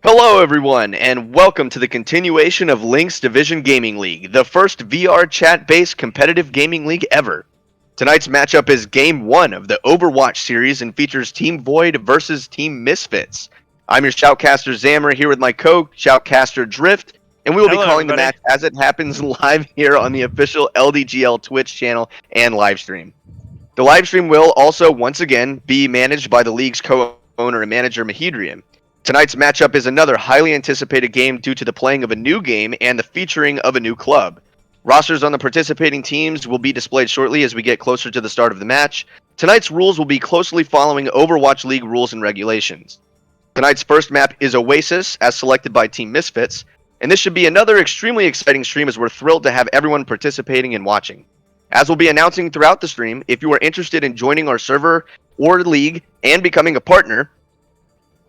Hello everyone, and welcome to the continuation of LHYNX Division Gaming League, the first VR chat-based competitive gaming league ever. Tonight's matchup is Game 1 of the Overwatch series and features Team Void versus Team Misfits. I'm your Shoutcaster Zammer here with my co-Shoutcaster Drift, and we will be calling the match as it happens live here on the official LDGL Twitch channel and Livestream. The Livestream will also, once again, be managed by the league's co-owner and manager Mahedrian. Tonight's matchup is another highly anticipated game due to the playing of a new game and the featuring of a new club. Rosters on the participating teams will be displayed shortly as we get closer to the start of the match. Tonight's rules will be closely following Overwatch League rules and regulations. Tonight's first map is Oasis, as selected by Team Misfits, and this should be another extremely exciting stream as we're thrilled to have everyone participating and watching. As we'll be announcing throughout the stream, if you are interested in joining our server or league and becoming a partner,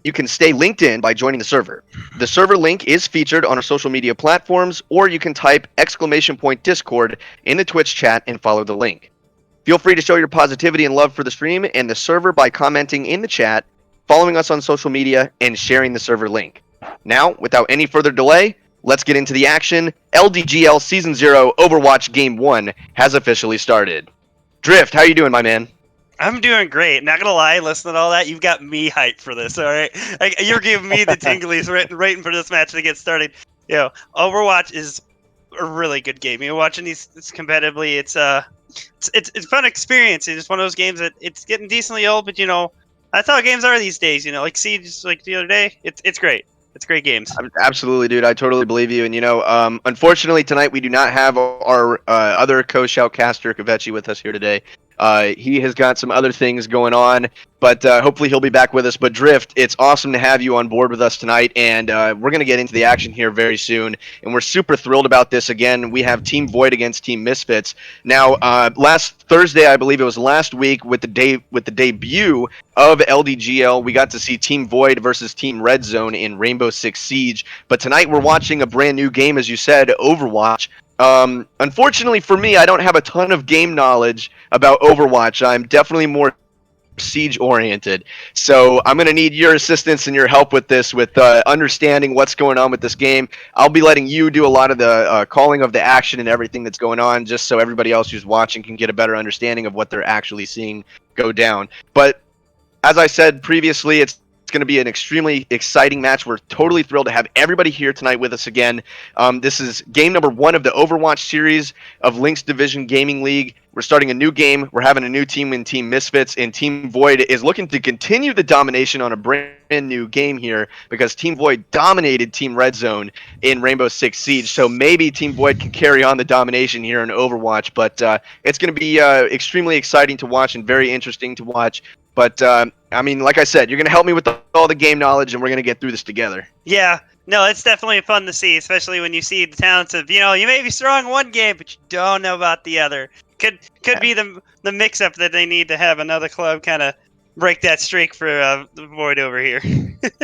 you can stay linked in by joining the server. The server link is featured on our social media platforms, or you can type !Discord in the Twitch chat and follow the link. Feel free to show your positivity and love for the stream and the server by commenting in the chat, following us on social media, and sharing the server link. Now, without any further delay, let's get into the action. LDGL Season 0 Overwatch Game 1 has officially started. Drift, how you doing, my man? I'm doing great. Not gonna lie, listening to all that, you've got me hyped for this. All right, you're giving me the tinglies right for this match to get started. Overwatch is a really good game. You're watching these competitively. It's a fun experience. It's one of those games that it's getting decently old, but that's how games are these days. Like Siege, like the other day. It's great. It's great games. Absolutely, dude. I totally believe you. And unfortunately tonight we do not have our other co-shoutcaster Kavechi with us here today. He has got some other things going on, but hopefully he'll be back with us. But Drift, it's awesome to have you on board with us tonight, and we're going to get into the action here very soon, and we're super thrilled about this. Again, we have Team Void against Team Misfits. Now, last Thursday, I believe it was last week, with the debut of LDGL, we got to see Team Void versus Team Red Zone in Rainbow Six Siege. But tonight we're watching a brand new game, as you said, Overwatch. Unfortunately for me, I don't have a ton of game knowledge about Overwatch. I'm definitely more Siege oriented. So I'm going to need your assistance and your help with this, with understanding what's going on with this game. I'll be letting you do a lot of the calling of the action and everything that's going on, just so everybody else who's watching can get a better understanding of what they're actually seeing go down. But as I said previously, it's going to be an extremely exciting match. We're totally thrilled to have everybody here tonight with us again. This is game number 1 of the Overwatch series of LHYNX Division Gaming League. We're starting a new game. We're having a new team in Team Misfits, and Team Void is looking to continue the domination on a brand new game here, because Team Void dominated Team Red Zone in Rainbow Six Siege. So maybe Team Void can carry on the domination here in Overwatch, but it's going to be extremely exciting to watch and very interesting to watch. But, I mean, like I said, you're going to help me with all the game knowledge, and we're going to get through this together. Yeah. No, it's definitely fun to see, especially when you see the talents of, you may be strong in one game, but you don't know about the other. Could be the mix-up that they need to have another club kind of break that streak for the Void over here.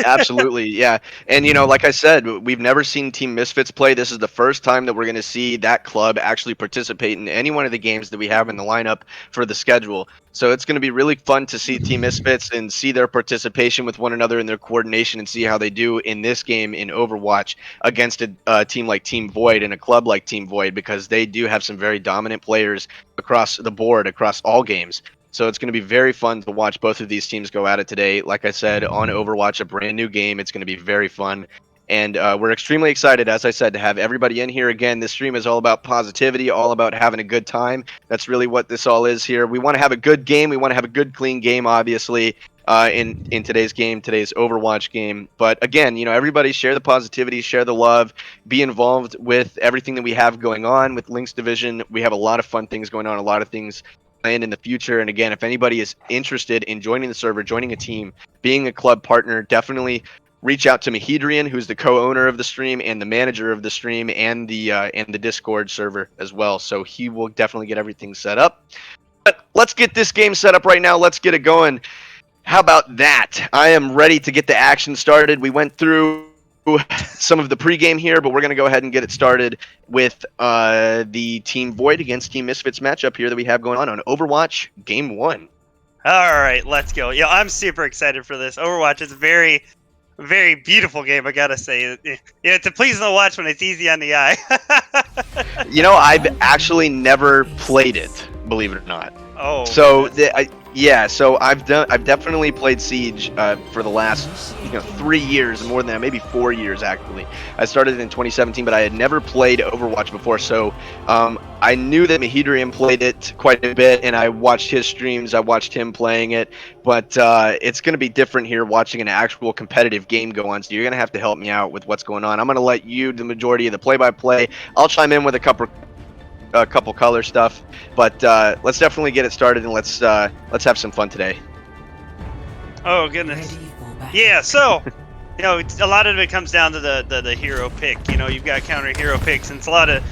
Absolutely, yeah. And, like I said, we've never seen Team Misfits play. This is the first time that we're going to see that club actually participate in any one of the games that we have in the lineup for the schedule. So it's going to be really fun to see Team Misfits and see their participation with one another and their coordination, and see how they do in this game in Overwatch against a team like Team Void and a club like Team Void, because they do have some very dominant players across the board, across all games. So it's going to be very fun to watch both of these teams go at it today. Like I said, on Overwatch, a brand new game. It's going to be very fun. And we're extremely excited, as I said, to have everybody in here. Again, this stream is all about positivity, all about having a good time. That's really what this all is here. We want to have a good game. We want to have a good, clean game, obviously, in today's game, today's Overwatch game. But again, everybody share the positivity, share the love, be involved with everything that we have going on with LHYNX Division. We have a lot of fun things going on, a lot of things planned in the future. And again, if anybody is interested in joining the server, joining a team, being a club partner, definitely reach out to Mahedrian, who's the co-owner of the stream and the manager of the stream, and the Discord server as well. So he will definitely get everything set up. But let's get this game set up right now. Let's get it going. How about that? I am ready to get the action started. We went through some of the pregame here, but we're going to go ahead and get it started with the Team Void against Team Misfits matchup here that we have going on Overwatch Game 1. All right, let's go. Yeah, I'm super excited for this. Overwatch is a very, very beautiful game, I gotta say. It's a pleasing to watch when it's easy on the eye. I've actually never played it, believe it or not. Oh. So so I've definitely played Siege for the last 3 years, more than that, maybe 4 years actually. I started in 2017, but I had never played Overwatch before, so I knew that Mahedrian played it quite a bit, and I watched his streams, I watched him playing it, but it's going to be different here watching an actual competitive game go on, so you're going to have to help me out with what's going on. I'm going to let you do the majority of the play-by-play. I'll chime in with a couple color stuff, but let's definitely get it started, and let's have some fun today. Oh goodness. Yeah, so a lot of it comes down to the hero pick. You've got counter hero picks, and it's a lot of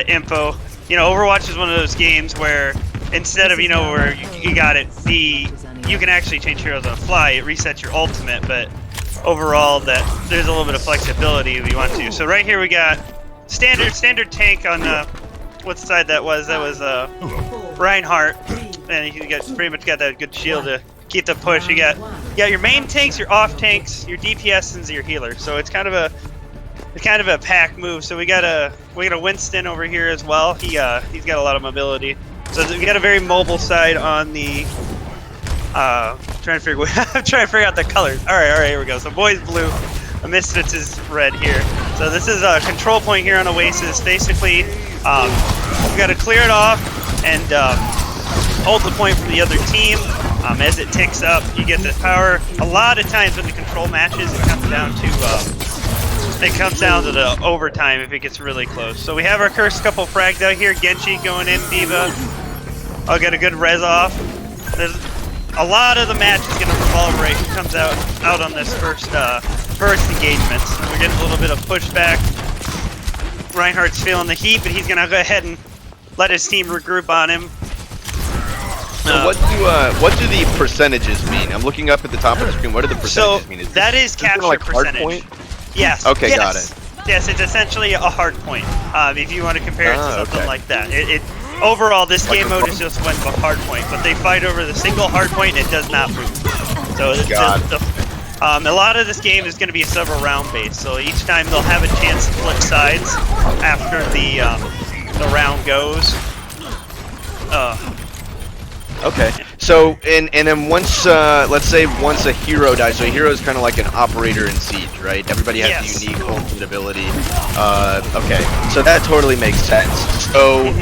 info. Overwatch is one of those games where instead of where you got it you can actually change heroes on the fly. It resets your ultimate, but overall that there's a little bit of flexibility if you want to. So right here we got standard tank on what side that was. That was Reinhardt, and you pretty much got that good shield to keep the push. You got your main tanks, your off tanks, your DPS, and your healer. So it's kind of a pack move. So we got a Winston over here as well. He's got a lot of mobility. So we got a very mobile side on the. Trying to figure out the colors. All right, here we go. So Void's blue, Misfits is red here. So this is a control point here on Oasis. Basically, we got to clear it off and hold the point from the other team. As it ticks up, you get the power. A lot of times when the control matches, it comes down to the overtime if it gets really close. So we have our first couple frags out here. Genji going in, Diva. I'll get a good res off. There's a lot of the match is going to revolve right who comes out on this first engagement. So we're getting a little bit of pushback. Reinhardt's feeling the heat, but he's going to go ahead and let his team regroup on him. So what do the percentages mean? I'm looking up at the top of the screen. What do the percentages mean? That is capture like percentage. Hard point? Yes. Okay, yes. got it. Yes, it's essentially a hard point. If you want to compare it to something like that. Overall, this game mode is just when the hard point, but they fight over the single hard point and it does not move. So it's a lot of this game is going to be several round based. So each time they'll have a chance to flip sides after the round goes. Okay. So and then once let's say once a hero dies, so a hero is kind of like an operator in Siege, right? Everybody has a unique ultimate ability. Okay. So that totally makes sense. So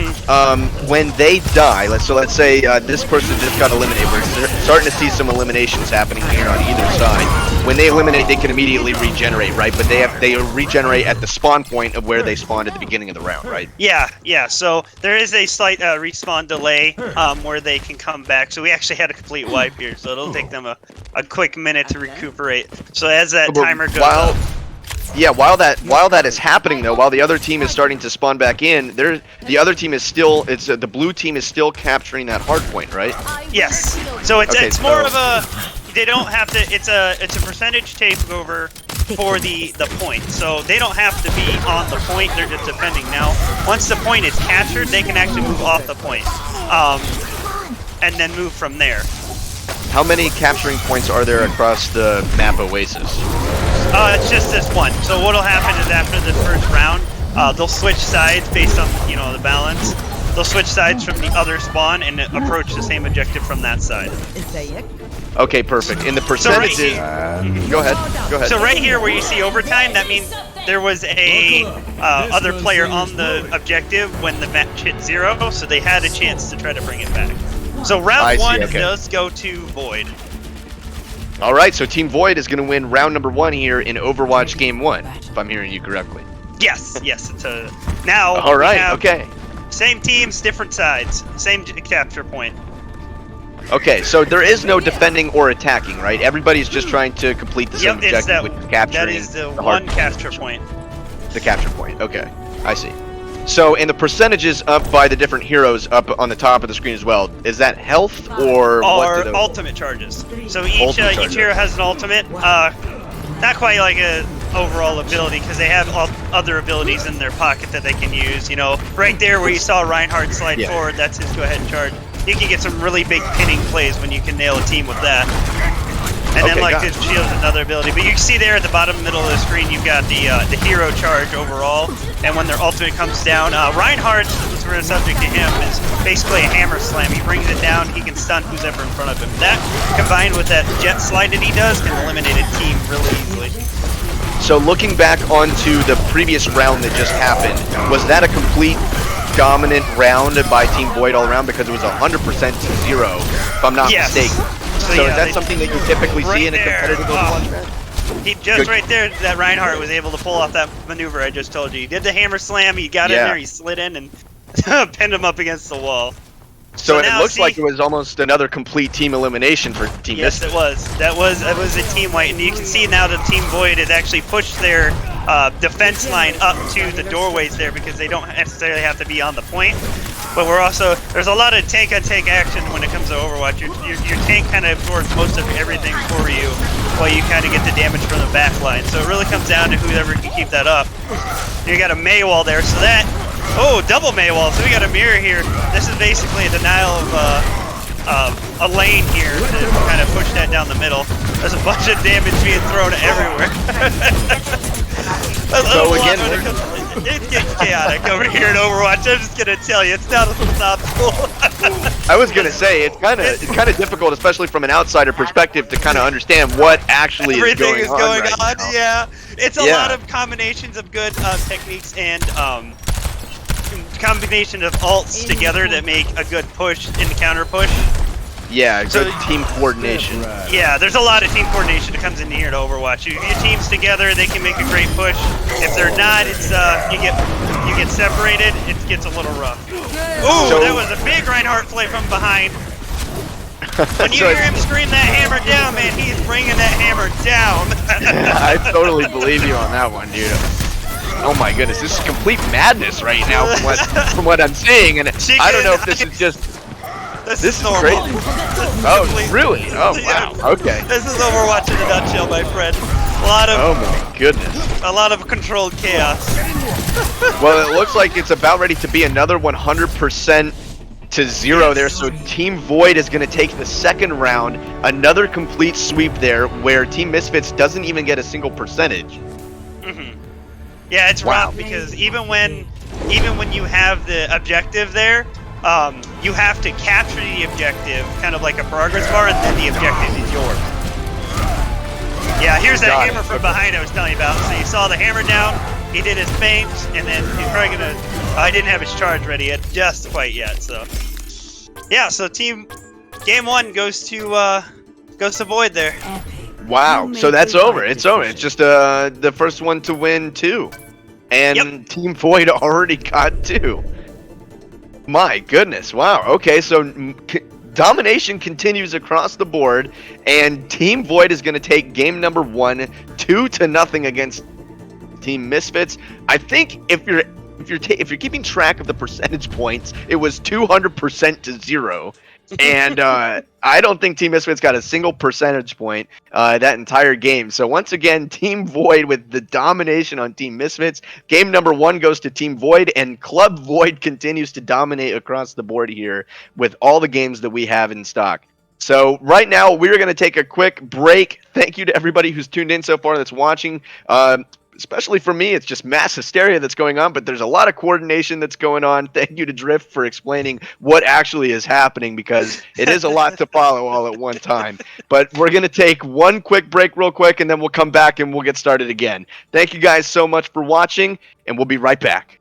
when they die, let's say this person just got eliminated. We're starting to see some eliminations happening here on either side. When they eliminate, they can immediately regenerate, right? But they regenerate at the spawn point of where they spawned at the beginning of the round, right? Yeah. So there is a slight respawn delay where they can come back. So we actually had a complete wipe here, so it'll take them a quick minute to recuperate. So as that timer goes up. Yeah, while that is happening though, while the other team is starting to spawn back in, the other team is still the blue team is still capturing that hard point, right? Yes. So it's more of a they don't have to. It's a percentage takeover for the point. So they don't have to be on the point. They're just defending now. Once the point is captured, they can actually move off the point, and then move from there. How many capturing points are there across the map Oasis? It's just this one. So what'll happen is after the first round, they'll switch sides based on the balance. They'll switch sides from the other spawn and approach the same objective from that side. Okay, perfect. In the percentages, go ahead. So right here where you see overtime, that means there was a other player on the objective when the match hit 0, so they had a chance to try to bring it back. So round 1 does go to Void. All right, so Team Void is going to win round number 1 here in Overwatch Game 1, if I'm hearing you correctly. Yes. It's now. All right. Okay. Same teams, different sides, same capture point. Okay, so there is no defending or attacking, right? Everybody's just trying to complete the same objective, which is capturing that is the one capture point. The capture point. Okay, I see. So, and the percentages up by the different heroes up on the top of the screen as well. Is that health or what do ultimate charges? So each hero has an ultimate. Not quite like a overall ability because they have other abilities in their pocket that they can use. Right there where you saw Reinhardt slide forward, that's his go ahead and charge. You can get some really big pinning plays when you can nail a team with that. And then this shield is another ability. But you can see there at the bottom middle of the screen, you've got the hero charge overall. And when their ultimate comes down, Reinhardt, since we're subject to him, is basically a hammer slam. He brings it down, he can stun who's ever in front of him. That, combined with that jet slide that he does, can eliminate a team really easily. So looking back onto the previous round that just happened, was that a complete dominant round by Team Void all around because it was 100% to 0, if I'm not mistaken. So is that something that you typically see in a competitive Overwatch match? He just right there, that Reinhardt was able to pull off that maneuver I just told you. He did the hammer slam, he got in there, he slid in and pinned him up against the wall. So it looks like it was almost another complete team elimination for Team Misfits. Yes, it was. That was a team wipe, and you can see now that Team Void has actually pushed their defense line up to the doorways there because they don't necessarily have to be on the point. But there's a lot of tank-on-tank action when it comes to Overwatch. Your tank kind of absorbs most of everything for you while you kind of get the damage from the back line. So it really comes down to whoever can keep that up. You got a May wall there, so that... Oh, double May wall, so we got a mirror here. This is basically a denial of a lane here to kind of push that down the middle. There's a bunch of damage being thrown everywhere. So again, it gets chaotic over here in Overwatch. I'm just gonna tell you, it's not optimal. I was gonna say it's kind of difficult, especially from an outsider perspective, to kind of understand what actually is going on. Right now. Yeah, it's a lot of combinations of good techniques and combination of ults together that make a good push in the counter push. Yeah, So- good team coordination. Yeah, there's a lot of team coordination that comes into here to Overwatch. If your team's together, they can make a great push. If they're not, it's you get separated. It gets a little rough. Ooh, So- that was a big Reinhardt play from behind. When you So- hear him scream that hammer down, man, he's bringing that hammer down. I totally believe you on that one, dude. Oh my goodness, this is complete madness right now from what I'm seeing, and I don't know if this is just. This This is is normal. crazy. This is Oh, complete- really? Oh, wow. Okay. This is Overwatch in a nutshell, my friend. A lot Oh of my goodness. a lot of controlled chaos. Well, it looks like it's about ready to be another 100% to 0 there. So Team Void is going to take the second round. Another complete sweep there, where Team Misfits doesn't even get a single percentage. Hmm. Yeah, it's Wow. rough because even when you have the objective there, you have to capture the objective, kind of like a progress bar, and then the objective is yours. Yeah, here's that Got it. hammer from Okay. behind I was telling you about. So you saw the hammer down, he did his feint, and then he's probably gonna. I didn't have his charge ready yet, just quite yet. So yeah, so game 1 goes to Void there. Wow. So that's over. It's over. It's just the first one to win 2. And Yep. Team Void already got 2. My goodness. Wow. Okay, so domination continues across the board, and Team Void is going to take game number 1, 2-0 against Team Misfits. I think if you're keeping track of the percentage points, it was 200% to 0. And I don't think Team Misfits got a single percentage point that entire game. So once again, Team Void with the domination on Team Misfits. Game number 1 goes to Team Void, and Club Void continues to dominate across the board here with all the games that we have in stock. So right now, we're going to take a quick break. Thank you to everybody who's tuned in so far that's watching. Especially for me, it's just mass hysteria that's going on, but there's a lot of coordination that's going on. Thank you to Drift for explaining what actually is happening, because it is a lot to follow all at one time. But we're going to take one quick break real quick, and then we'll come back and we'll get started again. Thank you guys so much for watching, and we'll be right back.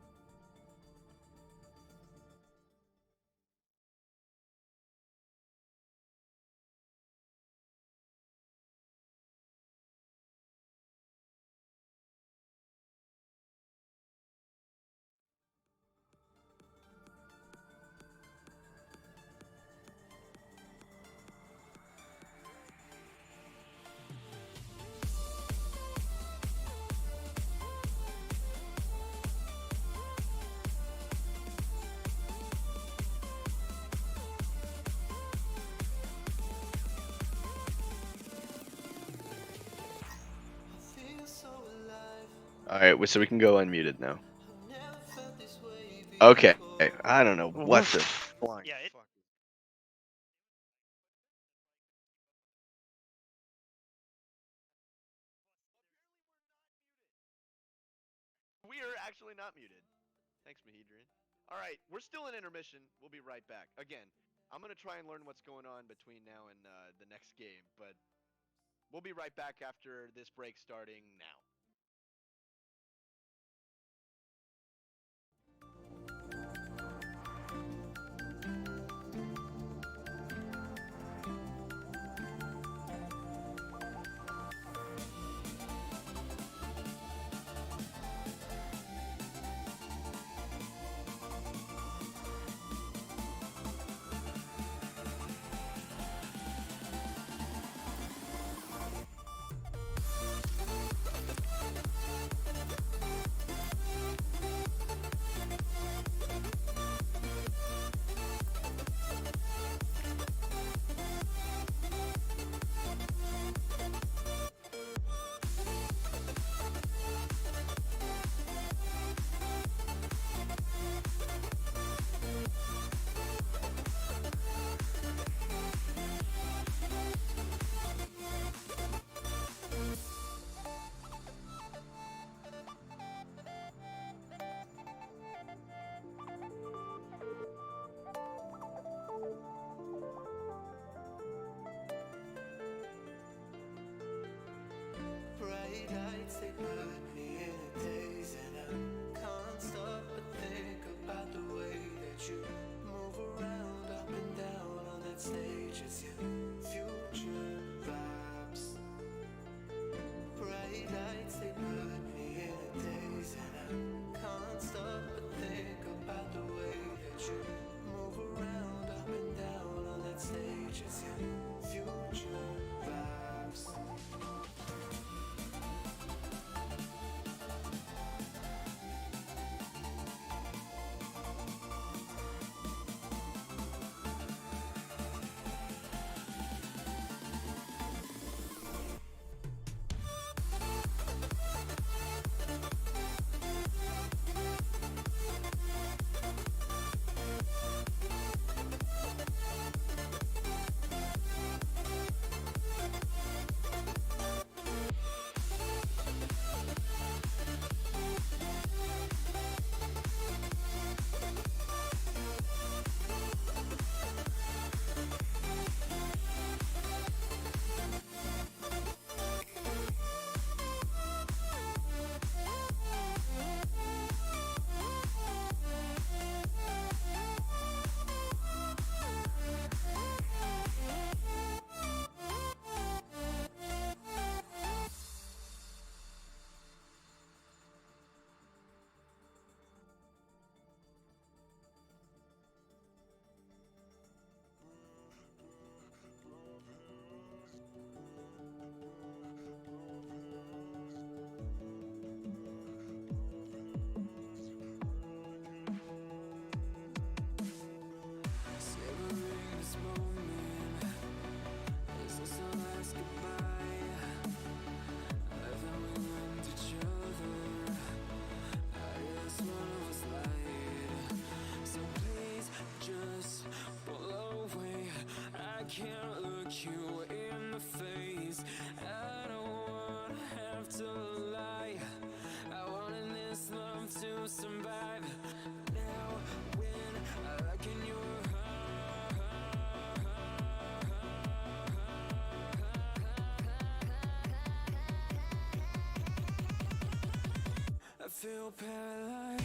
All right, so we can go unmuted now. Okay. I don't know what the flying Yeah, fuck. We are actually not muted. Thanks, Mahedrian. All right, we're still in intermission. We'll be right back. Again, I'm going to try and learn what's going on between now and the next game, but we'll be right back after this break starting now. Bright lights, they put me in a daze, and I can't stop but think about the way that you move around up and down on that stage. stages, yeah. Future vibes. Bright lights, they put me in a daze, and I can't stop but think about the way that you move around, up and down on that stage, yeah. Future vibes. Savoring this moment, is this our last goodbye? I thought we loved each other, I guess one of us lied. So please just pull away, I can't look you in the face. I don't wanna have to lie, I wanted this love to survive. Now when I look in your I feel paralyzed.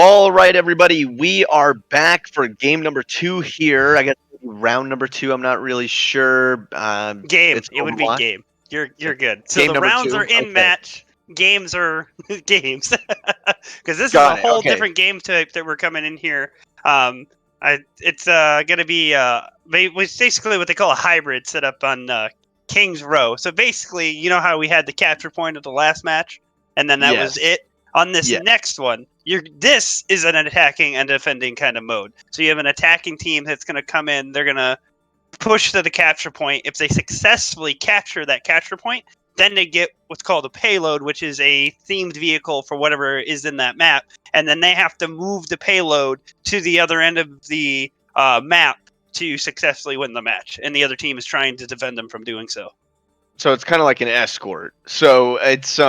All right, everybody, we are back for game number 2 here. I guess round number 2. I'm not really sure. Game. It's It would be Overwatch. game. You're good. So Game the number rounds 2. are in Okay, match. Games are games. Because this is a got it. whole Okay, different game type that we're coming in here. It's gonna be basically what they call a hybrid set up on King's Row. So basically, you know how we had the capture point of the last match, and then that was yes, it. On this yeah. next one, this is an attacking and defending kind of mode. So you have an attacking team that's gonna come in. They're gonna push to the capture point. If they successfully capture that capture point, then they get what's called a payload, which is a themed vehicle for whatever is in that map. And then they have to move the payload to the other end of the map to successfully win the match. And the other team is trying to defend them from doing so. So it's kind of like an escort. So it's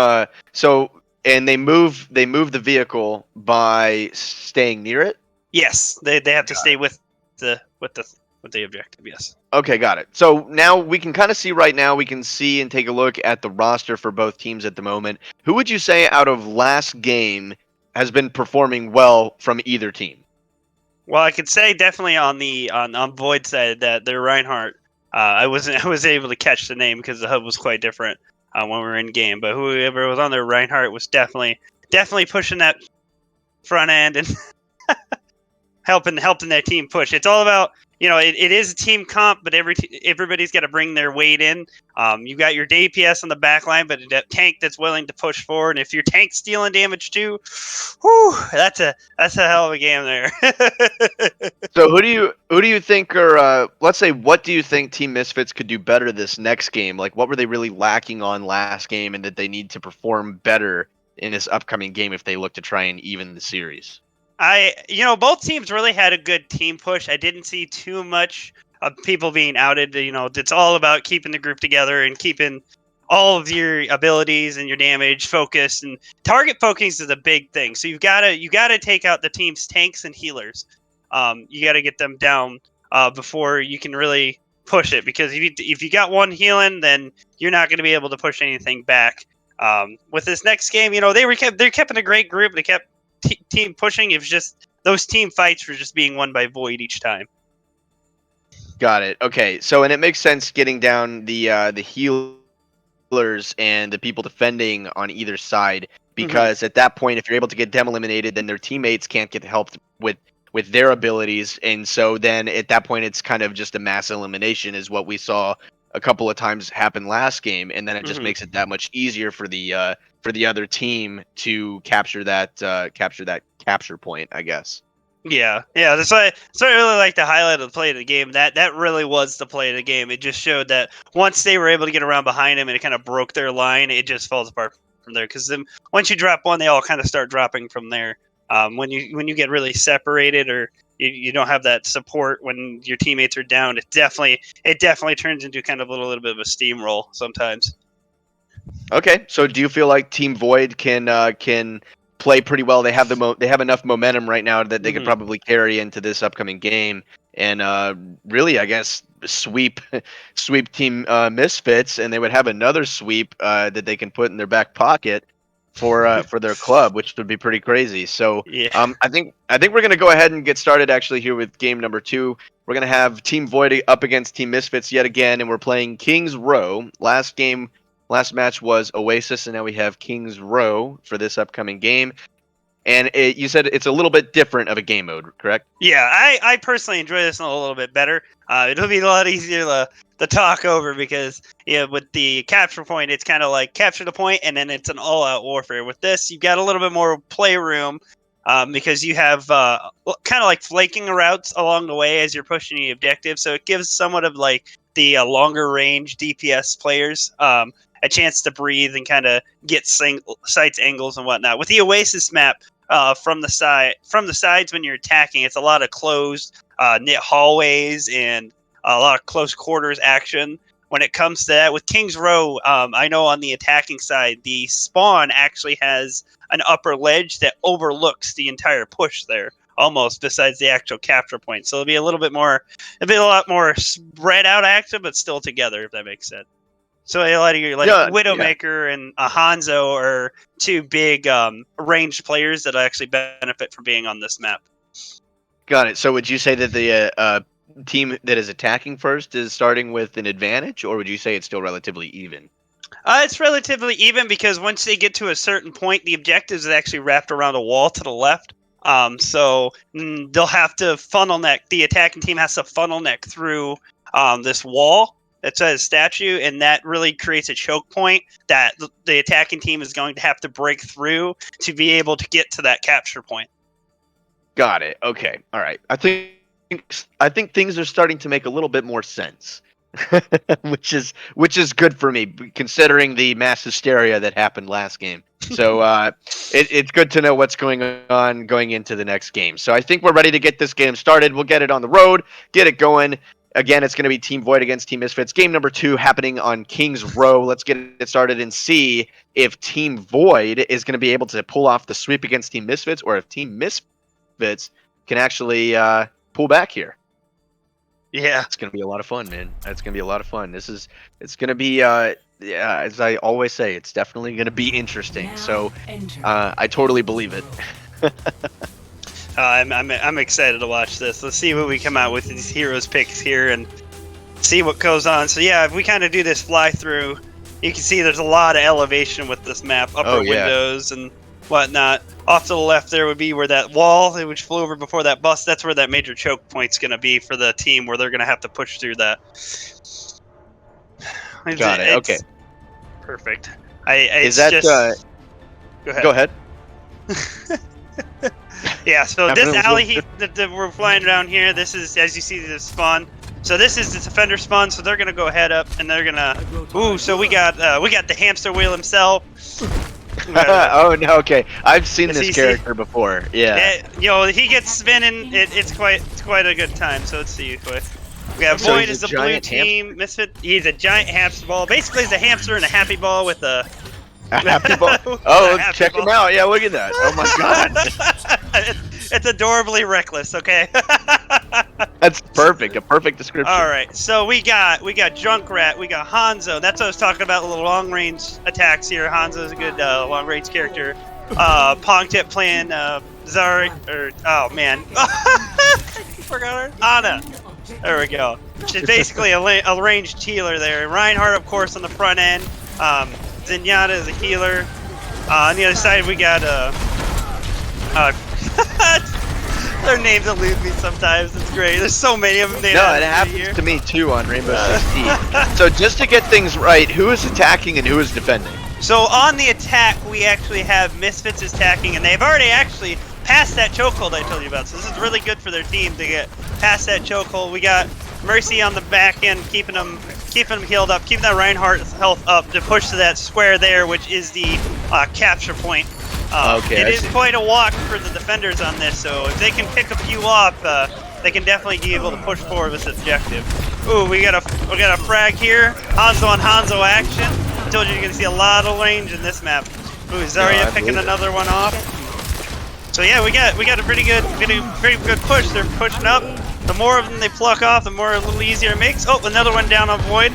and they move the vehicle by staying near it. Yes, they have to Got stay it. with the objective. Yes. Okay, got it. So now we can kind of see right now, we can see and take a look at the roster for both teams at the moment. Who would you say out of last game has been performing well from either team? Well, I could say definitely on the on Void side that they're Reinhardt. I was able to catch the name because the hub was quite different when we were in game. But whoever was on there, Reinhardt was definitely pushing that front end and helping their team push. It's all about it is a team comp, but everybody's got to bring their weight in. You got your DPS on the back line, but a tank that's willing to push forward. And if your tank's stealing damage too, whew, that's a hell of a game there. So who do you think are let's say, what do you think Team Misfits could do better this next game? Like, what were they really lacking on last game, and that they need to perform better in this upcoming game if they look to try and even the series? Both teams really had a good team push. I didn't see too much of people being outed. It's all about keeping the group together and keeping all of your abilities and your damage focused. And target focus is a big thing. So you gotta take out the team's tanks and healers. You gotta get them down before you can really push it. Because if you got one healing, then you're not going to be able to push anything back. With this next game, they're kept in a great group. They kept team pushing. It was just those team fights were just being won by Void each time. Got it. Okay, so and it makes sense getting down the healers and the people defending on either side, because at that point, if you're able to get them eliminated, then their teammates can't get helped with their abilities, and so then at that point, it's kind of just a mass elimination, is what we saw a couple of times happen last game, and then it just makes it that much easier for the other team to capture that capture point, I guess. Yeah. That's why I really like the highlight of the play of the game. That really was the play of the game. It just showed that once they were able to get around behind him and it kind of broke their line, it just falls apart from there. Because then once you drop one, they all kind of start dropping from there. When you get really separated or you don't have that support when your teammates are down, it definitely turns into kind of a little bit of a steamroll sometimes. Okay, so do you feel like Team Void can play pretty well? They have they have enough momentum right now that they could probably carry into this upcoming game, and really, I guess, sweep Team Misfits, and they would have another sweep that they can put in their back pocket for their club, which would be pretty crazy. So Yeah. I think we're gonna go ahead and get started actually here with game number 2. We're gonna have Team Void up against Team Misfits yet again, and we're playing King's Row. Last match was Oasis, and now we have King's Row for this upcoming game. And you said it's a little bit different of a game mode, correct? Yeah, I personally enjoy this one a little bit better. It'll be a lot easier to talk over because with the capture point, it's kind of like capture the point, and then it's an all-out warfare. With this, you've got a little bit more playroom because you have kind of like flaking routes along the way as you're pushing the objective. So it gives somewhat of like the longer range DPS players a chance to breathe and kind of get sights, angles, and whatnot. With the Oasis map. From the sides when you're attacking, it's a lot of closed knit hallways and a lot of close quarters action. When it comes to that, with King's Row, I know on the attacking side, the spawn actually has an upper ledge that overlooks the entire push there, almost besides the actual capture point. So it'll be a lot more spread out action, but still together, if that makes sense. So a lot of your Yeah, Widowmaker and Hanzo are two big ranged players that actually benefit from being on this map. Got it. So would you say that the team that is attacking first is starting with an advantage, or would you say it's still relatively even? It's relatively even because once they get to a certain point, the objective is actually wrapped around a wall to the left. So they'll have to funnel neck. The attacking team has to funnel neck through this wall that's a statue, and that really creates a choke point that the attacking team is going to have to break through to be able to get to that capture point. Got it. Okay. All right. I think things are starting to make a little bit more sense. which is good for me considering the mass hysteria that happened last game. So it's good to know what's going on going into the next game. So I think we're ready to get this game started. We'll get it on the road, get it going. Again, it's going to be Team Void against Team Misfits. Game number 2 happening on King's Row. Let's get it started and see if Team Void is going to be able to pull off the sweep against Team Misfits, or if Team Misfits can actually pull back here. Yeah, it's gonna be a lot of fun, man. It's gonna be a lot of fun. It's gonna be yeah, as I always say, it's definitely gonna be interesting. So I totally believe it. I'm excited to watch this. Let's see what we come out with these heroes picks here and see what goes on. So yeah, if we kind of do this fly through, you can see there's a lot of elevation with this map, upper windows and whatnot. Off to the left there would be where that wall, which flew over before that bus, that's where that major choke point's going to be for the team, where they're going to have to push through that. Got it. Okay. Perfect. Is that just... Go ahead. Yeah, so this alley that we're flying around here, this is, as you see, the spawn. So this is the defender spawn, so they're going to go head up, and they're going to... Ooh, so we got the hamster wheel himself. Oh no! Okay, I've seen this character before. Yeah. He gets spinning. It's quite a good time. So let's see. We have Void as the blue team. Misfit. He's a giant hamster ball. Basically, he's a hamster and a happy ball with a happy ball. Oh, check him out. Yeah, look at that. Oh my god. It's adorably reckless. Okay. That's perfect. A perfect description. All right. So we got Junkrat. We got Hanzo. That's what I was talking about. Little long range attacks here. Hanzo's a good long range character. Pongtip playing Zari. Oh man. Forgot her. Ana. There we go. She's basically a ranged healer there. Reinhardt, of course, on the front end. Zenyatta is a healer. On the other side, we got their names elude me sometimes. It's great. There's so many of them. No, it happens to me too on Rainbow Six Siege. So just to get things right, who is attacking and who is defending? So on the attack, we actually have Misfits attacking, and they've already actually passed that chokehold I told you about. So this is really good for their team to get past that chokehold. We got Mercy on the back end, keeping them healed up, keeping that Reinhardt health up to push to that square there, which is the capture point. Okay, it is quite a walk for the defenders on this, so if they can pick a few off, they can definitely be able to push forward with this objective. Ooh, we got a frag here. Hanzo on Hanzo action. I told you you're gonna see a lot of range in this map. Ooh, Zarya picking another one off. So yeah, we got a pretty good push. They're pushing up. The more of them they pluck off, the more a little easier it makes. Oh, another one down on Void.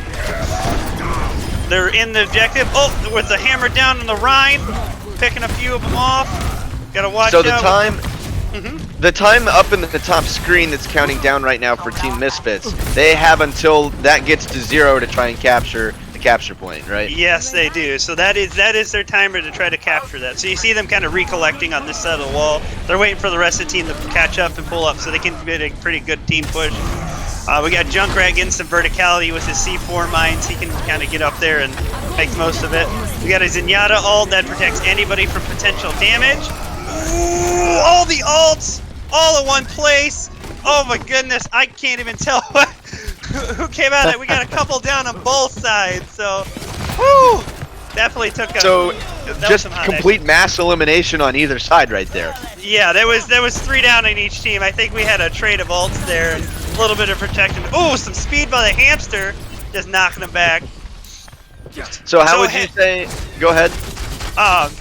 They're in the objective. Oh, with the hammer down on the Rhine. Picking a few of them off. Gotta watch out. So the time up in the top screen that's counting down right now for Team Misfits, they have until that gets to 0 to try and capture the capture point, right? Yes, they do. So that is their timer to try to capture that. So you see them kind of recollecting on this side of the wall. They're waiting for the rest of the team to catch up and pull up so they can get a pretty good team push. We got Junkrat getting some verticality with his C4 mines. He can kind of get up there and make the most of it. We got a Zenyatta ult that protects anybody from potential damage. Ooh, all the ults, all in one place. Oh my goodness, I can't even tell who came out of it. We got a couple down on both sides, so whoo, definitely took a... So just complete mass elimination on either side right there. Yeah, there was 3 down in each team. I think we had a trade of ults there and a little bit of protection. Ooh, some speed by the hamster, just knocking him back. So how would you say? Go ahead.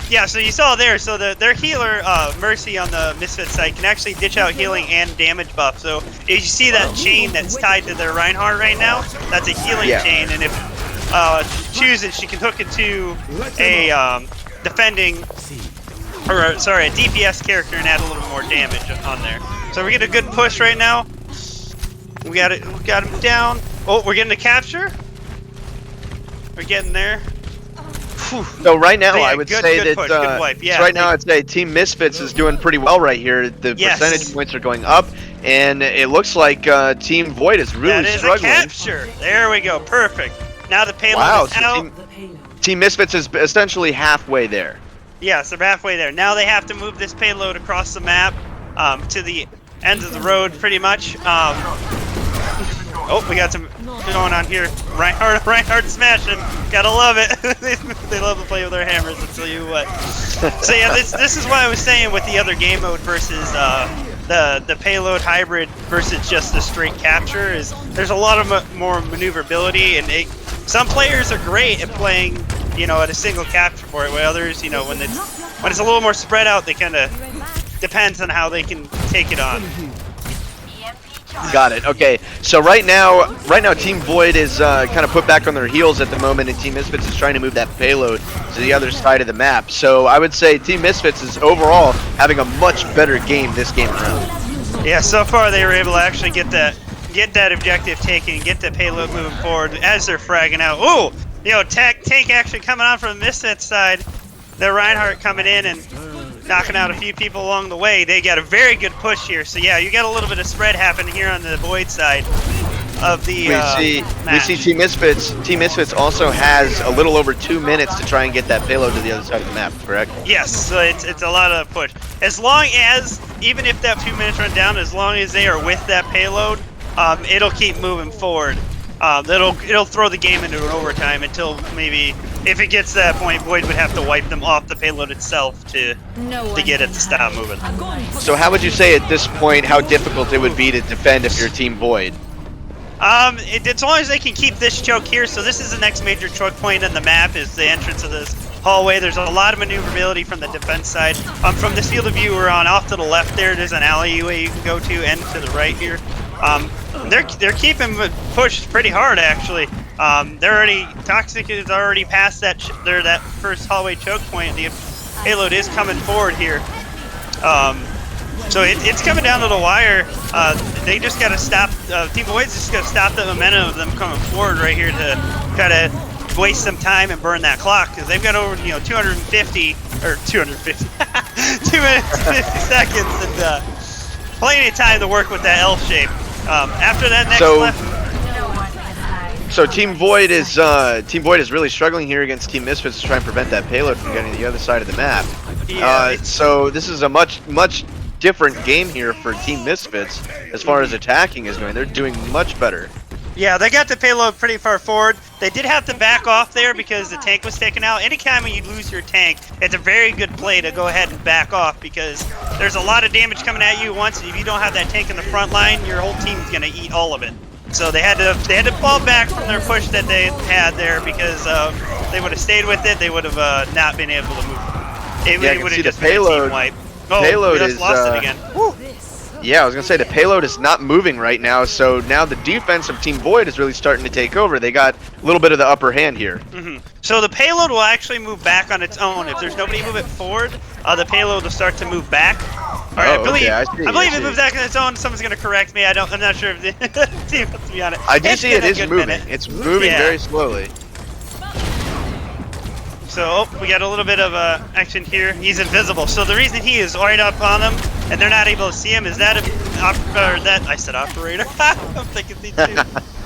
Yeah, so you saw there, so their healer, Mercy on the Misfit side, can actually dish out healing and damage buff. So if you see that chain that's tied to their Reinhardt right now, that's a healing chain, and if chooses, she can hook it to a defending, or sorry, a DPS character and add a little more damage on there. So we get a good push right now. We got him down. Oh, we're getting a capture. We're getting there. Whew. So right now, Yeah, I would good say push, that good wipe. Yeah, so right now I'd say Team Misfits is doing pretty well right here. The Yes. percentage points are going up, and it looks like Team Void is really that is struggling. a capture. There we go. Perfect. Now the payload Wow, is so out. Team Misfits is essentially halfway there. Yes, they're halfway there. Now they have to move this payload across the map to the end of the road, pretty much. Oh, we got some going on here. Reinhardt smashing. Gotta love it. They love to play with their hammers, I'll tell you what. So yeah, this is what I was saying with the other game mode versus the payload hybrid versus just the straight capture. Is there's a lot of more maneuverability, and some players are great at playing, you know, at a single capture for it. While others, you know, when it's a little more spread out, they kind of depends on how they can take it on. Got it. Okay. So right now Team Void is kind of put back on their heels at the moment, and Team Misfits is trying to move that payload to the other side of the map. So I would say Team Misfits is overall having a much better game this game around. Yeah, so far they were able to actually get that objective taken, get the payload moving forward as they're fragging out. Ooh, you know, tank actually coming on from the Misfits side. The Reinhardt coming in and knocking out a few people along the way. They got a very good push here. So yeah, you got a little bit of spread happening here on the Void side of the we see Team Misfits. Team Misfits also has a little over 2 minutes to try and get that payload to the other side of the map, correct? Yes, so it's a lot of push. As long as, even if that 2 minutes run down, as long as they are with that payload, it'll keep moving forward. It'll throw the game into an overtime until maybe, if it gets to that point, Void would have to wipe them off the payload itself to get it to stop moving. So how would you say at this point how difficult it would be to defend if you're Team Void? As long as they can keep this choke here. So this is the next major choke point on the map, is the entrance of this hallway. There's a lot of maneuverability from the defense side. From this field of view we're on, off to the left there's an alleyway you can go to, and to the right here. They're keeping pushed pretty hard, actually. They're already, Toxic is already past that that first hallway choke point. The payload is coming forward here. So it's coming down to the wire. They just got to stop. Team Void's just got to stop the momentum of them coming forward right here to try to waste some time and burn that clock, because they've got over 250 or 250 2 minutes 50 seconds and plenty of time to work with that L shape. After that next left. So Team Void is really struggling here against Team Misfits to try and prevent that payload from getting to the other side of the map. Yeah, so this is a much different game here for Team Misfits as far as attacking is going. They're doing much better. Yeah, they got the payload pretty far forward. They did have to back off there because the tank was taken out. Anytime when you lose your tank, it's a very good play to go ahead and back off, because there's a lot of damage coming at you once. If you don't have that tank in the front line, your whole team's gonna eat all of it. So they had to fall back from their push that they had there, because they would have stayed with it. They would have not been able to move. It would have just been a team wipe. Oh, payload we just is lost it again. Woo. Yeah, I was gonna say the payload is not moving right now, so now the defense of Team Void is really starting to take over. They got a little bit of the upper hand here. So the payload will actually move back on its own. If there's nobody move it forward, the payload will start to move back. All right, I believe it moves back on its own. Someone's gonna correct me. I'm not sure if the team wants to be on it. I do see it is moving. Minute. It's moving very slowly. So we got a little bit of action here. He's invisible. So the reason he is right up on them and they're not able to see him is that I said operator. I'm thinking these two.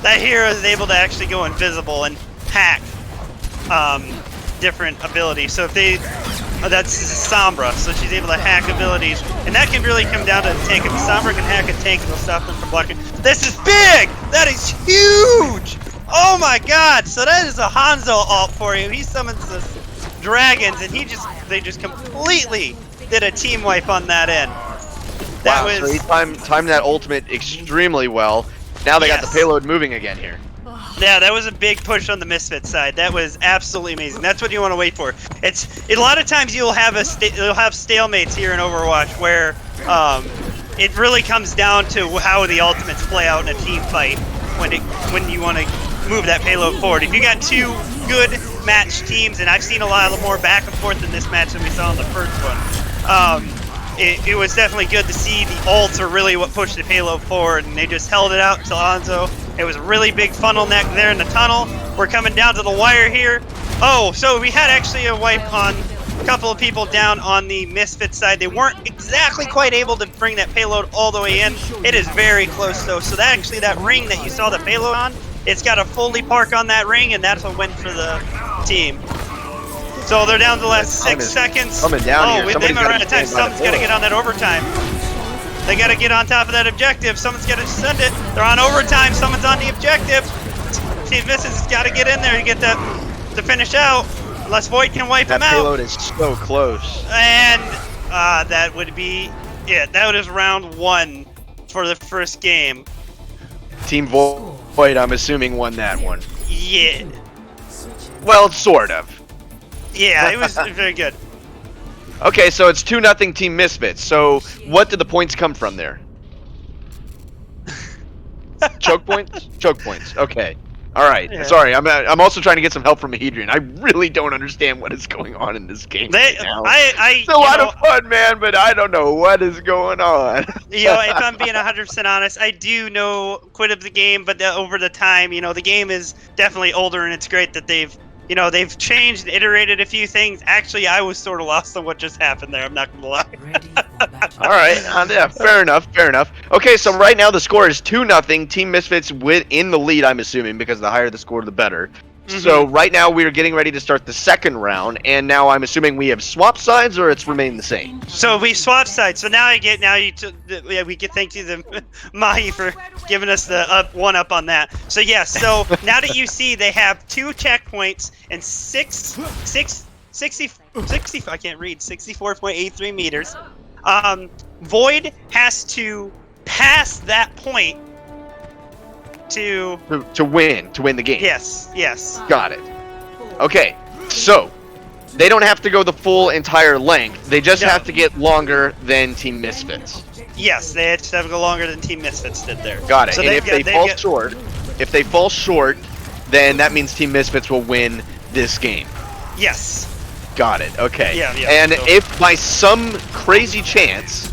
That hero is able to actually go invisible and hack different abilities. So if they, that's Sombra. So she's able to hack abilities, and that can really come down to the tank. If Sombra can hack a tank, it'll stop them from blocking. This is big. That is huge. Oh my God! So that is a Hanzo ult for you. He summons the dragons, and they just completely did a team wipe on that end. That was, so he timed that ultimate extremely well. Now they got the payload moving again here. Yeah, that was a big push on the Misfits side. That was absolutely amazing. That's what you want to wait for. A lot of times you'll have stalemates here in Overwatch where it really comes down to how the ultimates play out in a team fight when you want to move that payload forward. If you got two good match teams, and I've seen a lot more back and forth in this match than we saw in the first one, it was definitely good to see the ults are really what pushed the payload forward, and they just held it out to Alonso. It was a really big funnel neck there in the tunnel. We're coming down to the wire here. Oh, so we had actually a wipe on a couple of people down on the Misfits side. They weren't exactly quite able to bring that payload all the way in. It is very close though. So that actually, that ring that you saw the payload on, it's got a fully park on that ring, and that's what went for the team. So they're down to the last 6 seconds. Coming down here. They might run out of time. Someone's got to get on that overtime. They got to get on top of that objective. Someone's got to send it. They're on overtime. Someone's on the objective. Team Misfits has got to get in there to get that to finish out. Unless Void can wipe him out. That payload is so close. And that would be it. That was round 1 for the first game. Team Void, I'm assuming, won that one. Yeah. Well, sort of. Yeah, it was very good. Okay, so it's 2-0 Team Misfits. So what did the points come from there? Choke points? Choke points. Okay. All right. Yeah. Sorry, I'm also trying to get some help from Adrian. I really don't understand what is going on in this game right now. It's a lot of fun, man, but I don't know what is going on. You know, if I'm being 100% honest, I do know quite of the game, but over the time, you know, the game is definitely older, and it's great that they've changed and iterated a few things. Actually, I was sort of lost on what just happened there. I'm not gonna lie. All right, yeah, fair enough. Okay, so right now the score is 2-0. Team Misfits in the lead, I'm assuming, because the higher the score, the better. Mm-hmm. So right now we are getting ready to start the second round, and now I'm assuming we have swapped sides, or it's remained the same. So we swapped sides. So now we can thank you to Mahi for giving us the one up on that. So yes, so now that you see they have 2 checkpoints and 64.83 meters. Void has to pass that point to win the game. Yes. Got it. Okay, so they don't have to go the full entire length. They just have to get longer than Team Misfits. Yes, they have to go longer than Team Misfits did there. Got it. So and if they fall short, then that means Team Misfits will win this game. Yes. Got it. Okay. Yeah. And if by some crazy chance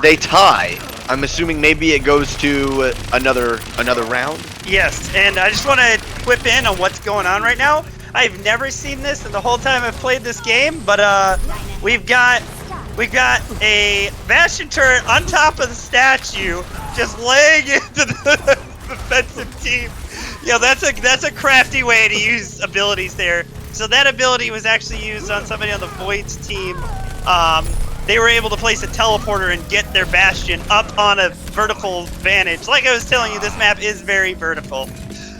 they tie, I'm assuming maybe it goes to another round? Yes, and I just want to whip in on what's going on right now. I've never seen this in the whole time I've played this game, but we've got a Bastion turret on top of the statue, just laying into the defensive team. Yeah, that's a crafty way to use abilities there. So that ability was actually used on somebody on the Void's team. They were able to place a teleporter and get their Bastion up on a vertical vantage. Like I was telling you, this map is very vertical.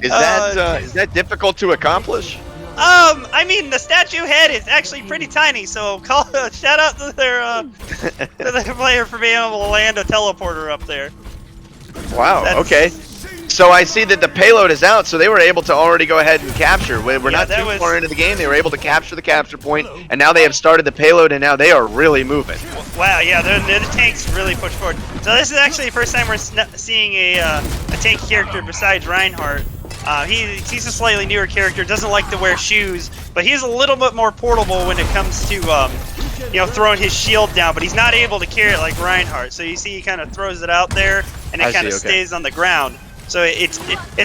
Is that difficult to accomplish? I mean, the statue head is actually pretty tiny, so shout out to their player for being able to land a teleporter up there. Wow. Okay. So I see that the payload is out, so they were able to already go ahead and capture. We're not too far into the game. They were able to capture the capture point, and now they have started the payload, and now they are really moving. Wow, yeah, the tanks really push forward. So this is actually the first time we're seeing a tank character besides Reinhardt. He's a slightly newer character, doesn't like to wear shoes, but he's a little bit more portable when it comes to throwing his shield down, but he's not able to carry it like Reinhardt. So you see he kind of throws it out there, and it kind of stays on the ground. So it's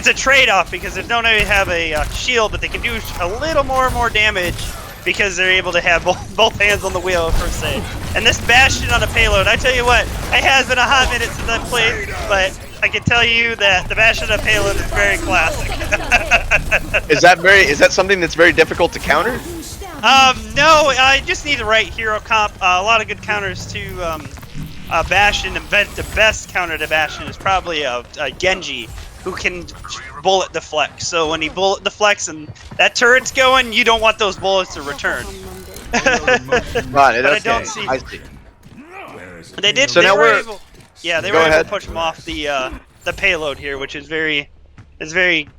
a trade-off because they don't really have a shield, but they can do a little more damage because they're able to have both hands on the wheel, per se. And this Bastion on a payload, I tell you what, it has been a hot minute since I've played, but I can tell you that the Bastion on a payload is very classic. Is that something that's very difficult to counter? No, I just need the right hero comp. A lot of good counters to Bastion. The best counter to Bastion is probably a Genji, who can bullet deflect. So when he bullet deflects and that turret's going, you don't want those bullets to return. Got it. Okay. I don't see. I see. They did. So they now were we're. able, yeah, they Go were able ahead. to push him off the payload here, which is very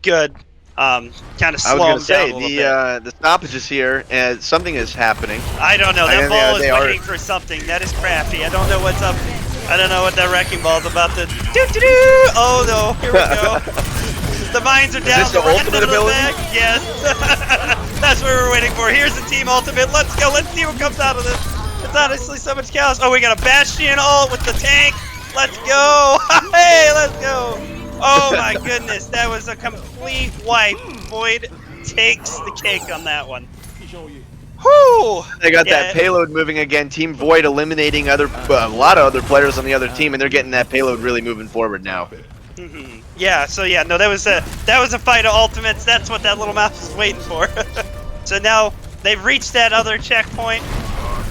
good. Kind of slow I him was gonna down a say little bit. the stoppage is here, and something is happening. I don't know. That ball is they waiting for something. That is crafty. I don't know what's up. I don't know what that wrecking ball is about to do. Oh no! Here we go. The mines are Is down. this the We're ultimate into the ability? back. Yes. That's what we're waiting for. Here's the team ultimate. Let's go. Let's see what comes out of this. It's honestly so much chaos. Oh, we got a Bastion ult with the tank. Let's go. Hey, let's go. Oh my goodness. That was a complete wipe. Void takes the cake on that one. Whew. They got that Yeah. payload moving again. Team Void eliminating a lot of other players on the other team, and they're getting that payload really moving forward now. Yeah, so yeah, no, that was a fight of ultimates. That's what that little mouse was waiting for. So now they've reached that other checkpoint.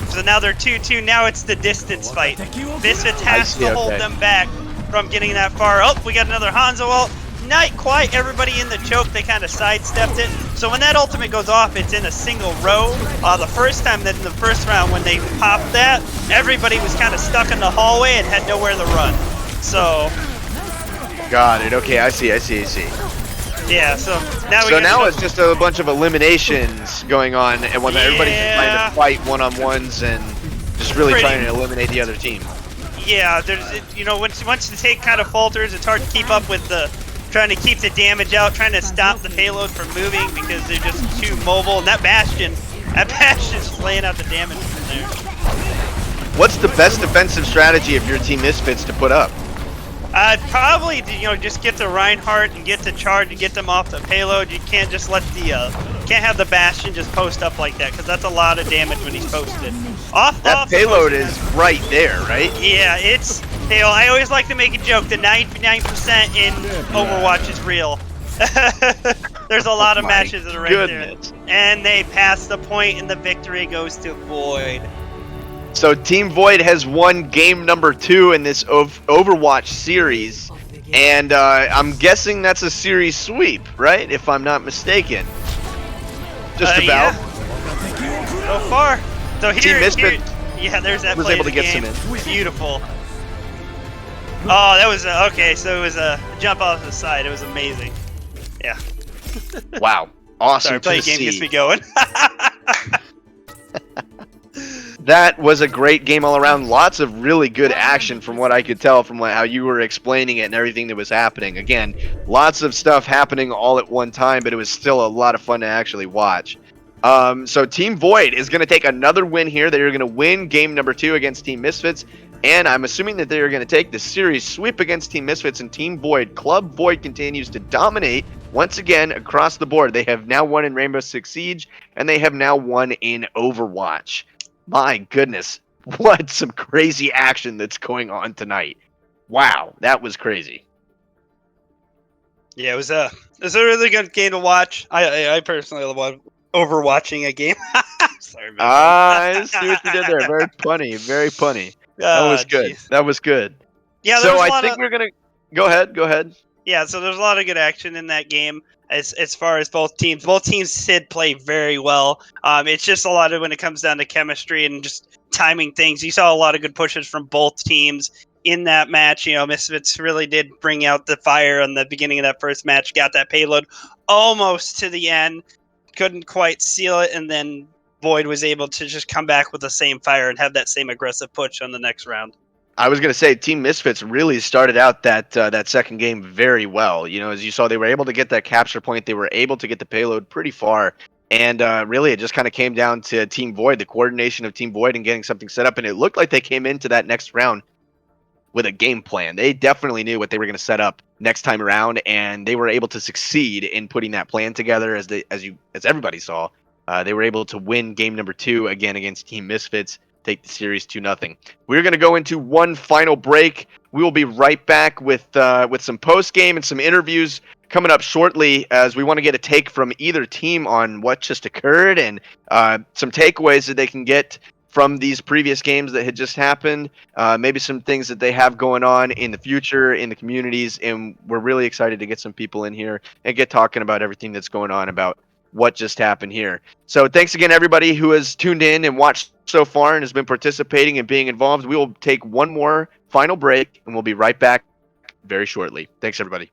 So now they're 2-2. Now it's the distance fight. Misfits has to hold them back from getting that far. Oh, we got another Hanzo ult. Not quite everybody in the choke. They kind of sidestepped it. So when that ultimate goes off, it's in a single row. The first time that in the first round when they popped that, everybody was kind of stuck in the hallway and had nowhere to run. So Got it. Okay, I see. yeah, so now So now it's just a bunch of eliminations going on, and when everybody's just trying to fight one-on-ones and just really trying to eliminate the other team. Yeah, there's once the take kind of falters, it's hard to keep up with the trying to keep the damage out, trying to stop the payload from moving because they're just too mobile. And that Bastion's just laying out the damage from there. What's the best defensive strategy if you're Team Misfits to put up? Probably just get the Reinhardt and get the charge and get them off the payload. You can't just let the can't have the Bastion just post up like that because that's a lot of damage when he's posted. That payload is right there, right? Yeah, it's. I always like to make a joke. The 99% in Overwatch is real. There's a lot of matches that are right there, and they pass the point, and the victory goes to Void. So Team Void has won game number 2 in this Overwatch series, and I'm guessing that's a series sweep, right? If I'm not mistaken. Just about. Yeah. So far. So here, Team Misfits yeah, there's that was play able of to the get game. some in. Beautiful. Oh, that was okay. So it was a jump off the side. It was amazing. Yeah. Wow. Awesome. Sorry, play game gets me going. That was a great game all around. Lots of really good action from what I could tell from how you were explaining it and everything that was happening. Again, lots of stuff happening all at one time, but it was still a lot of fun to actually watch. So Team Void is going to take another win here. They're going to win game number 2 against Team Misfits, and I'm assuming that they are going to take the series sweep against Team Misfits and Team Void. Club Void continues to dominate once again across the board. They have now won in Rainbow Six Siege, and they have now won in Overwatch. My goodness, what some crazy action that's going on tonight. Wow, that was crazy. Yeah, it was a really good game to watch. I personally love overwatching a game. Sorry, man. I see what you did there. Very punny, very punny. That was good. Geez. That was good. Yeah, so I think we're gonna go ahead. Yeah, so there's a lot of good action in that game as far as both teams. Both teams did play very well. It's just a lot of when it comes down to chemistry and just timing things. You saw a lot of good pushes from both teams in that match. Misfits really did bring out the fire on the beginning of that first match, got that payload almost to the end, couldn't quite seal it, and then Void was able to just come back with the same fire and have that same aggressive push on the next round. I was going to say Team Misfits really started out that second game very well. As you saw, they were able to get that capture point. They were able to get the payload pretty far. And really, it just kind of came down to Team Void, the coordination of Team Void and getting something set up. And it looked like they came into that next round with a game plan. They definitely knew what they were going to set up next time around, and they were able to succeed in putting that plan together. As everybody saw, they were able to win game number 2 again against Team Misfits. Take the series 2-0. We're going to go into one final break. We will be right back with some post-game and some interviews coming up shortly, as we want to get a take from either team on what just occurred and some takeaways that they can get from these previous games that had just happened, maybe some things that they have going on in the future in the communities, and we're really excited to get some people in here and get talking about everything that's going on about what just happened here. So thanks again, everybody who has tuned in and watched so far and has been participating and being involved. We will take one more final break, and we'll be right back very shortly. Thanks, everybody.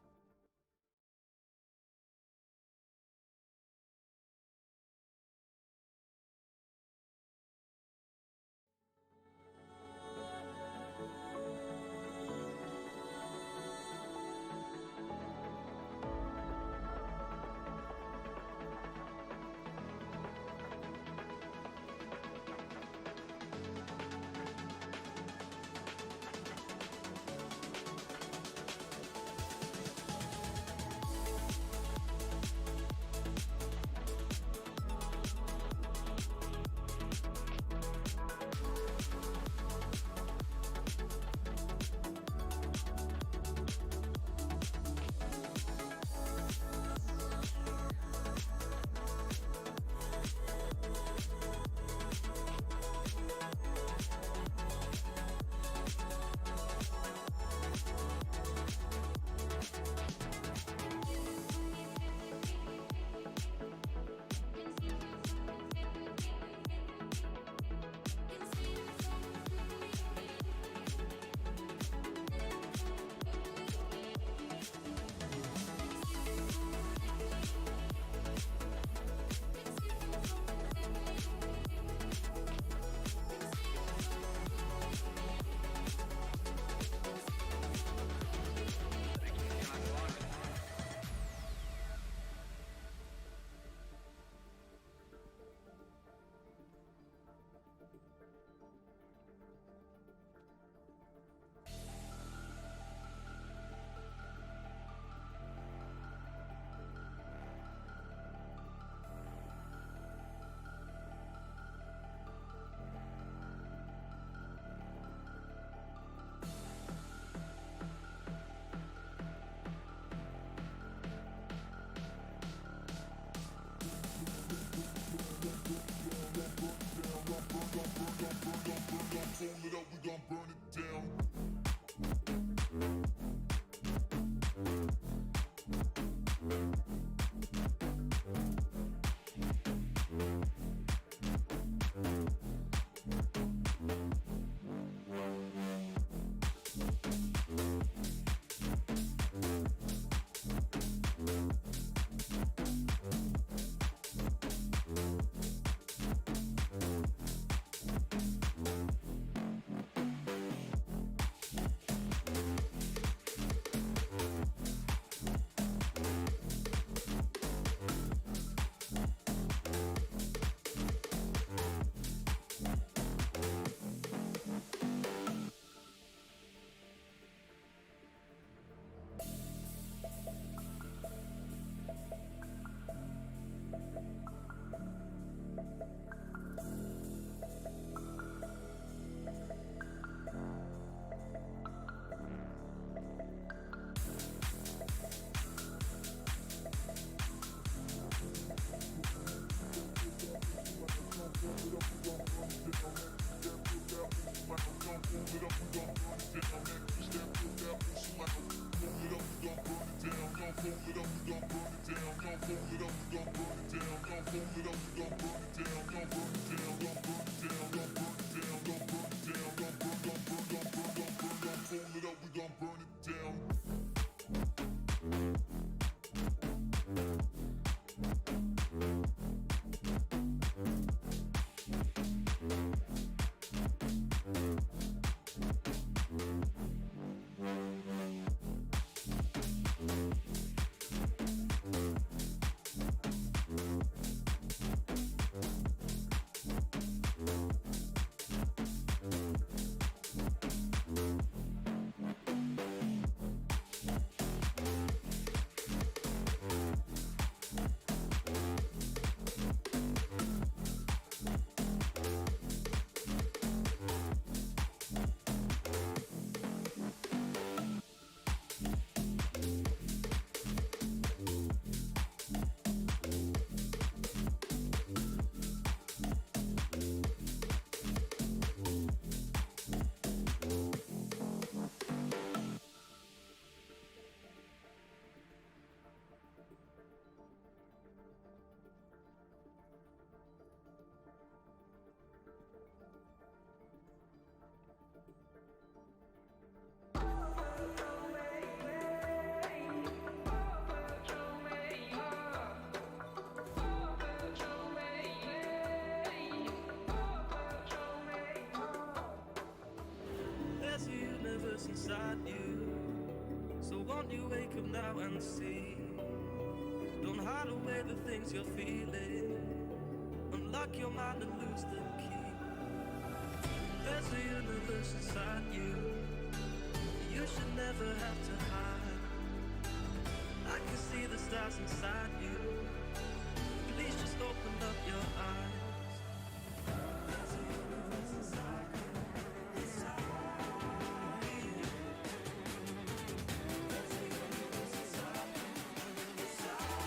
inside you. So won't you wake up now and see? Don't hide away the things you're feeling. Unlock your mind and lose the key. There's a universe inside you. You should never have to hide. I can see the stars inside you. Please just open up your eyes. There's a universe inside you. Inside you. There's a universe inside you. Inside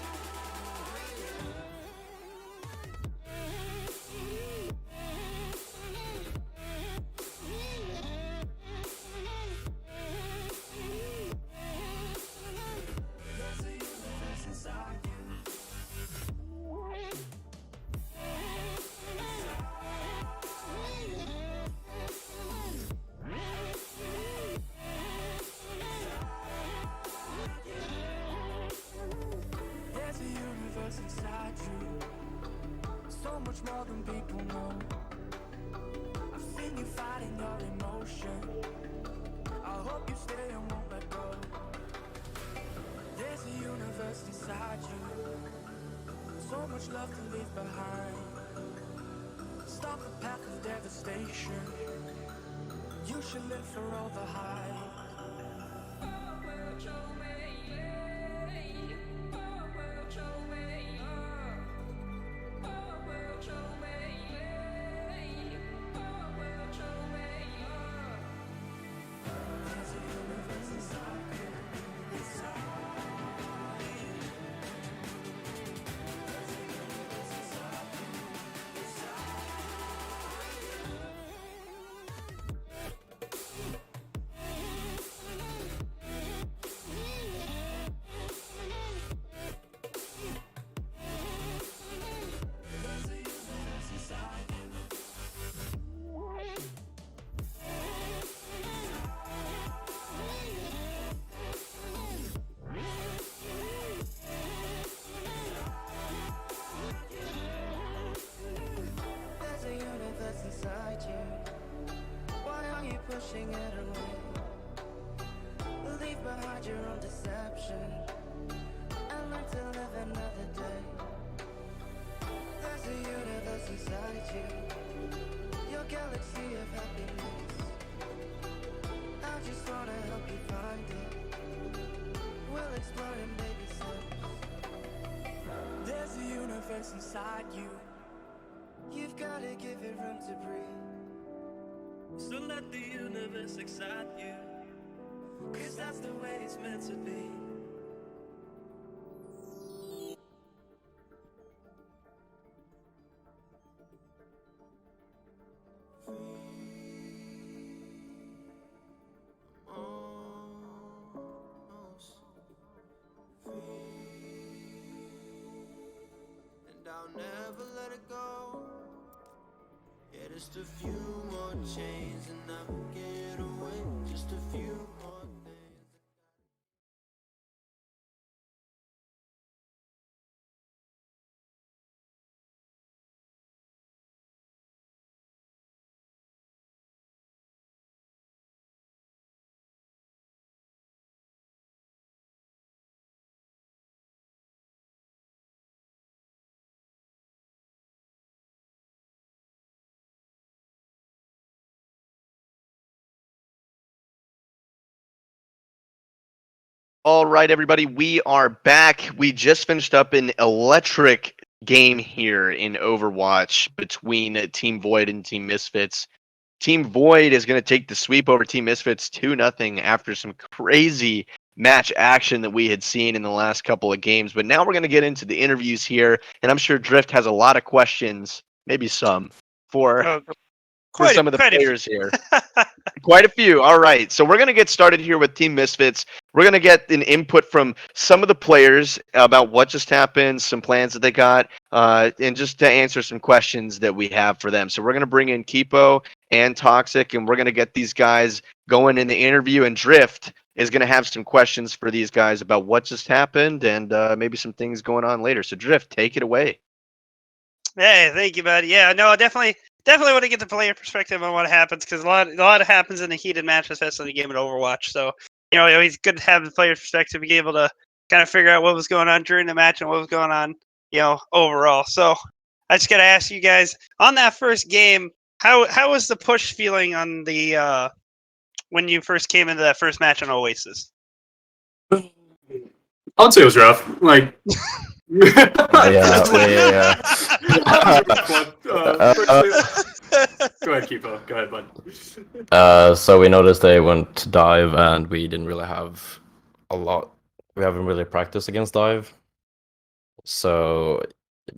There's a universe inside you. There's a universe inside you. So much more than people know. I've seen you fighting your emotion. I hope you stay and won't let go. There's a universe inside you. So much love to leave behind. Stop the path of devastation. You should live for all the hype. There's a universe inside you. Inside you. There's a universe inside you. There's a universe inside you. There's a universe inside you. Why are you pushing it away? Leave behind your own deception and learn to live another day. There's a universe inside you. Your galaxy of happiness. I just wanna help you find it. We'll explore in baby steps. There's a universe inside you. You've gotta give it room to breathe. So let the universe excite you. 'Cause that's the way it's meant to be. And I'll never let it go. Yeah, just a few more chains and I will get away. Just a few more things. All right, everybody, we are back. We just finished up an electric game here in Overwatch between Team Void and Team Misfits. Team Void is going to take the sweep over Team Misfits 2-0 after some crazy match action that we had seen in the last couple of games. But now we're going to get into the interviews here, and I'm sure Drift has a lot of questions, maybe some, for some of the players here. Quite a few. All right. So we're going to get started here with Team Misfits. We're going to get an input from some of the players about what just happened, some plans that they got, and just to answer some questions that we have for them. So we're going to bring in Kipo and Toxic, and we're going to get these guys going in the interview. And Drift is going to have some questions for these guys about what just happened and maybe some things going on later. So Drift, take it away. Hey, thank you, bud. Yeah, no, definitely. definitely want to get the player perspective on what happens because a lot happens in a heated match, especially in a game of Overwatch. So it's good to have the player perspective, be able to kind of figure out what was going on during the match and what was going on, overall. So I just gotta ask you guys on that first game, how was the push feeling on the when you first came into that first match on Oasis? I would say it was rough. Like, Yeah, Go ahead, Kipo. Go ahead, bud. so we noticed they went to dive, and we didn't really have a lot. We haven't really practiced against dive. So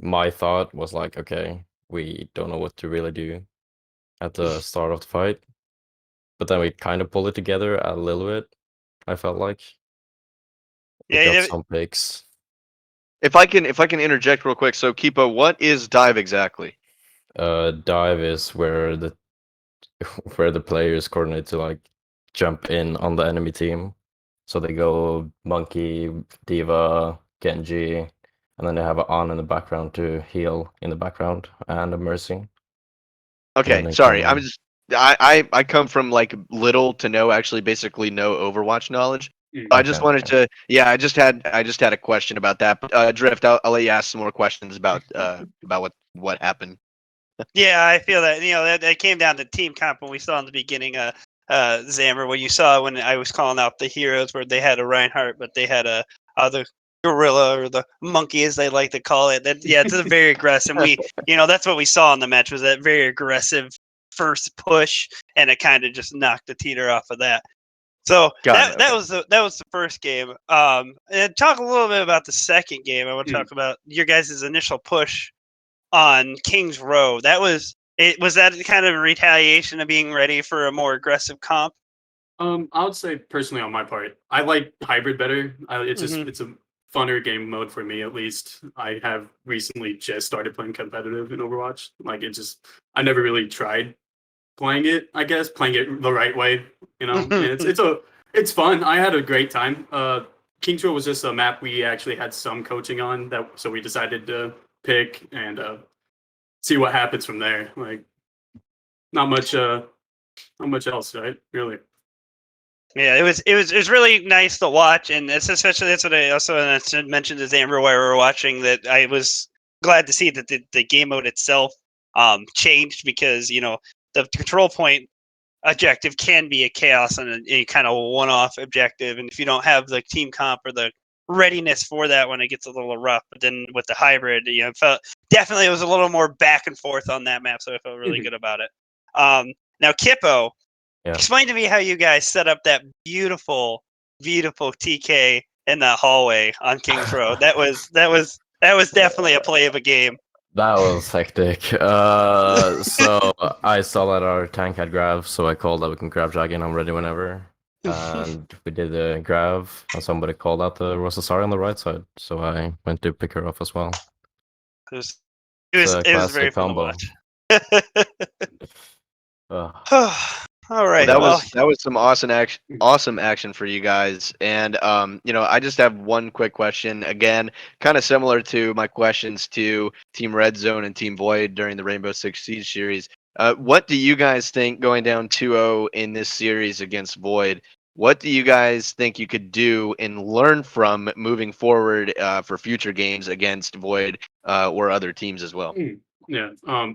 my thought was like, okay, we don't know what to really do at the start of the fight. But then we kind of pulled it together a little bit, I felt like. We got some picks. If I can interject real quick, so Kipo, what is dive exactly? Dive is where the players coordinate to like jump in on the enemy team. So they go Monkey, Diva, Genji, and then they have an on in the background to heal in the background and a Mercy. Okay, sorry. I come from like little to no, actually basically no Overwatch knowledge. I just wanted to, I just had a question about that. But Drift, I'll let you ask some more questions about what happened. Yeah, I feel that. That came down to team comp when we saw in the beginning. Zammer, when you saw when I was calling out the heroes, where they had a Reinhardt, but they had a other gorilla or the monkey, as they like to call it. It's a very aggressive. That's what we saw in the match, was that very aggressive first push, and it kind of just knocked the teeter off of that. So that was the first game. And talk a little bit about the second game. I want to talk about your guys' initial push on King's Row. Was that kind of a retaliation of being ready for a more aggressive comp? I would say personally on my part, I like hybrid better. It's a funner game mode for me, at least. I have recently just started playing competitive in Overwatch. Like, I never really tried playing it. I guess playing it the right way, and it's fun. I had a great time. King's Row was just a map we actually had some coaching on, so we decided to pick and see what happens from there. Like, not much else, right? Really. Yeah, it was really nice to watch, and especially that's what I also mentioned to Amber while we were watching, that I was glad to see that the game mode itself changed, because the control point objective can be a chaos and a kind of one-off objective, and if you don't have the team comp or the readiness for that when it gets a little rough. But then with the hybrid, it felt definitely it was a little more back and forth on that map, so I felt really good about it. Now, Kippo, explain to me how you guys set up that beautiful TK in that hallway on King's Row. That was definitely a play of a game. That was hectic. So I saw that our tank had grav, so I called that we can grab Dragon. I'm ready whenever. And we did the grav, and somebody called out the Rosasari on the right side, so I went to pick her up as well. It was very fun to watch. All right. That was some awesome action for you guys. And I just have one quick question. Again, kind of similar to my questions to Team Red Zone and Team Void during the Rainbow Six Siege series. What do you guys think going down 2-0 in this series against Void? What do you guys think you could do and learn from moving forward for future games against Void or other teams as well? Yeah.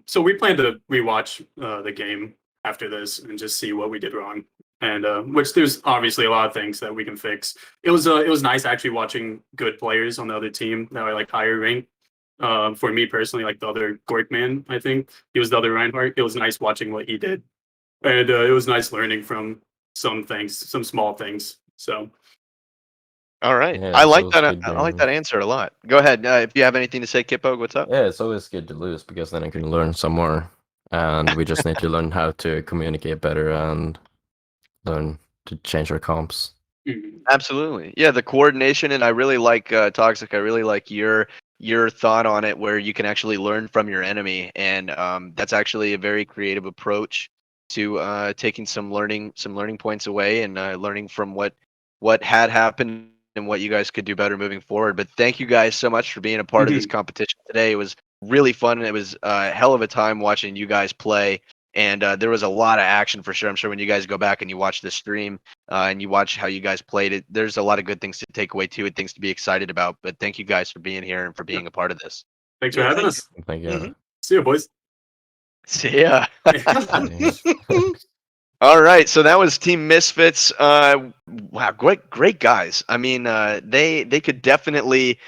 So we plan to rewatch the game after this and just see what we did wrong, and which there's obviously a lot of things that we can fix. It was nice actually watching good players on the other team that are like higher ranked. For me personally, like the other Gorkman, I think he was the other Reinhardt. It was nice watching what he did, and it was nice learning from some small things. So. All right, I like that. I like that answer a lot. Go ahead. If you have anything to say, Kippo, what's up? Yeah, it's always good to lose, because then I can learn some more, and we just need to learn how to communicate better and learn to change our comps. Absolutely, yeah. The coordination, and I really like Toxic. I really like your thought on it, where you can actually learn from your enemy, and that's actually a very creative approach to taking some learning points away and learning from what had happened and what you guys could do better moving forward. But thank you guys so much for being a part of this competition today. It was really fun, and it was a hell of a time watching you guys play. And there was a lot of action for sure. I'm sure when you guys go back and you watch the stream and you watch how you guys played it, there's a lot of good things to take away too, and things to be excited about. But thank you guys for being here and for being a part of this. Thanks for having us. Thank you. Mhm. See you, boys. See ya. Yeah. All right, so that was Team Misfits. Wow, great guys. I mean, they could definitely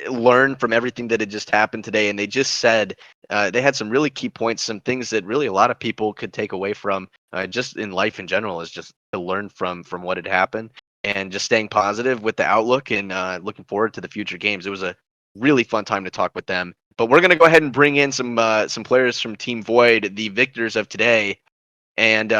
learn from everything that had just happened today, and they just said they had some really key points, some things that really a lot of people could take away from just in life in general, is just to learn from what had happened and just staying positive with the outlook and looking forward to the future games. It was a really fun time to talk with them. But we're gonna go ahead and bring in some players from Team Void, the victors of today. And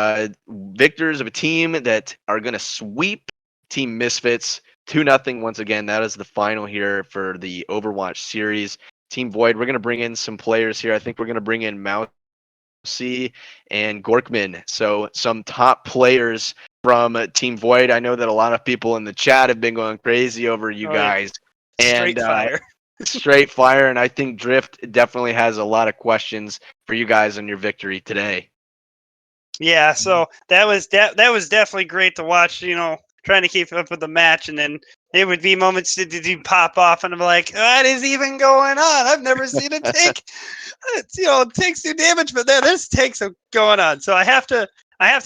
victors of a team that are going to sweep Team Misfits 2-0 once again. That is the final here for the Overwatch series. Team Void, we're going to bring in some players here. I think we're going to bring in Mousy and Gorkman. So some top players from Team Void. I know that a lot of people in the chat have been going crazy over you guys. Straight And fire. straight fire. And I think Drift definitely has a lot of questions for you guys on your victory today. Yeah, so that was definitely great to watch. Trying to keep up with the match, and then it would be moments to do pop off, and I'm like, what is even going on? I've never seen a tank. Tanks do damage, but then this tanks are going on. So I have to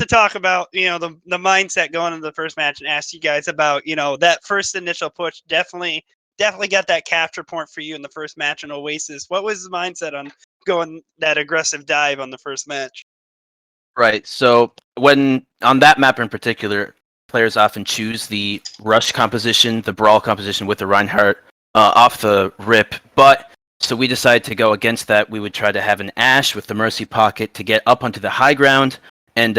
talk about the mindset going into the first match and ask you guys about that first initial push. Definitely got that capture point for you in the first match in Oasis. What was the mindset on going that aggressive dive on the first match? Right. So when on that map in particular, players often choose the rush composition, the brawl composition with the Reinhardt off the rip. But so we decided to go against that. We would try to have an Ashe with the Mercy pocket to get up onto the high ground and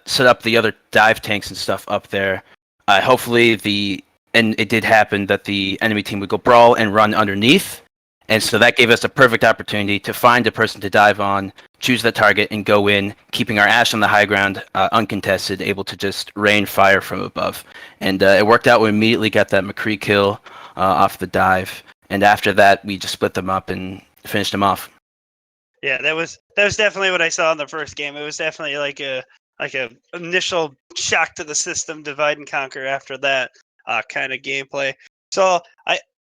set up the other dive tanks and stuff up there. Hopefully and it did happen that the enemy team would go brawl and run underneath. And so that gave us a perfect opportunity to find a person to dive on, choose the target, and go in, keeping our Ashe on the high ground, uncontested, able to just rain fire from above. And it worked out. We immediately got that McCree kill off the dive. And after that, we just split them up and finished them off. Yeah, that was definitely what I saw in the first game. It was definitely like a initial shock to the system, divide and conquer after that kind of gameplay. So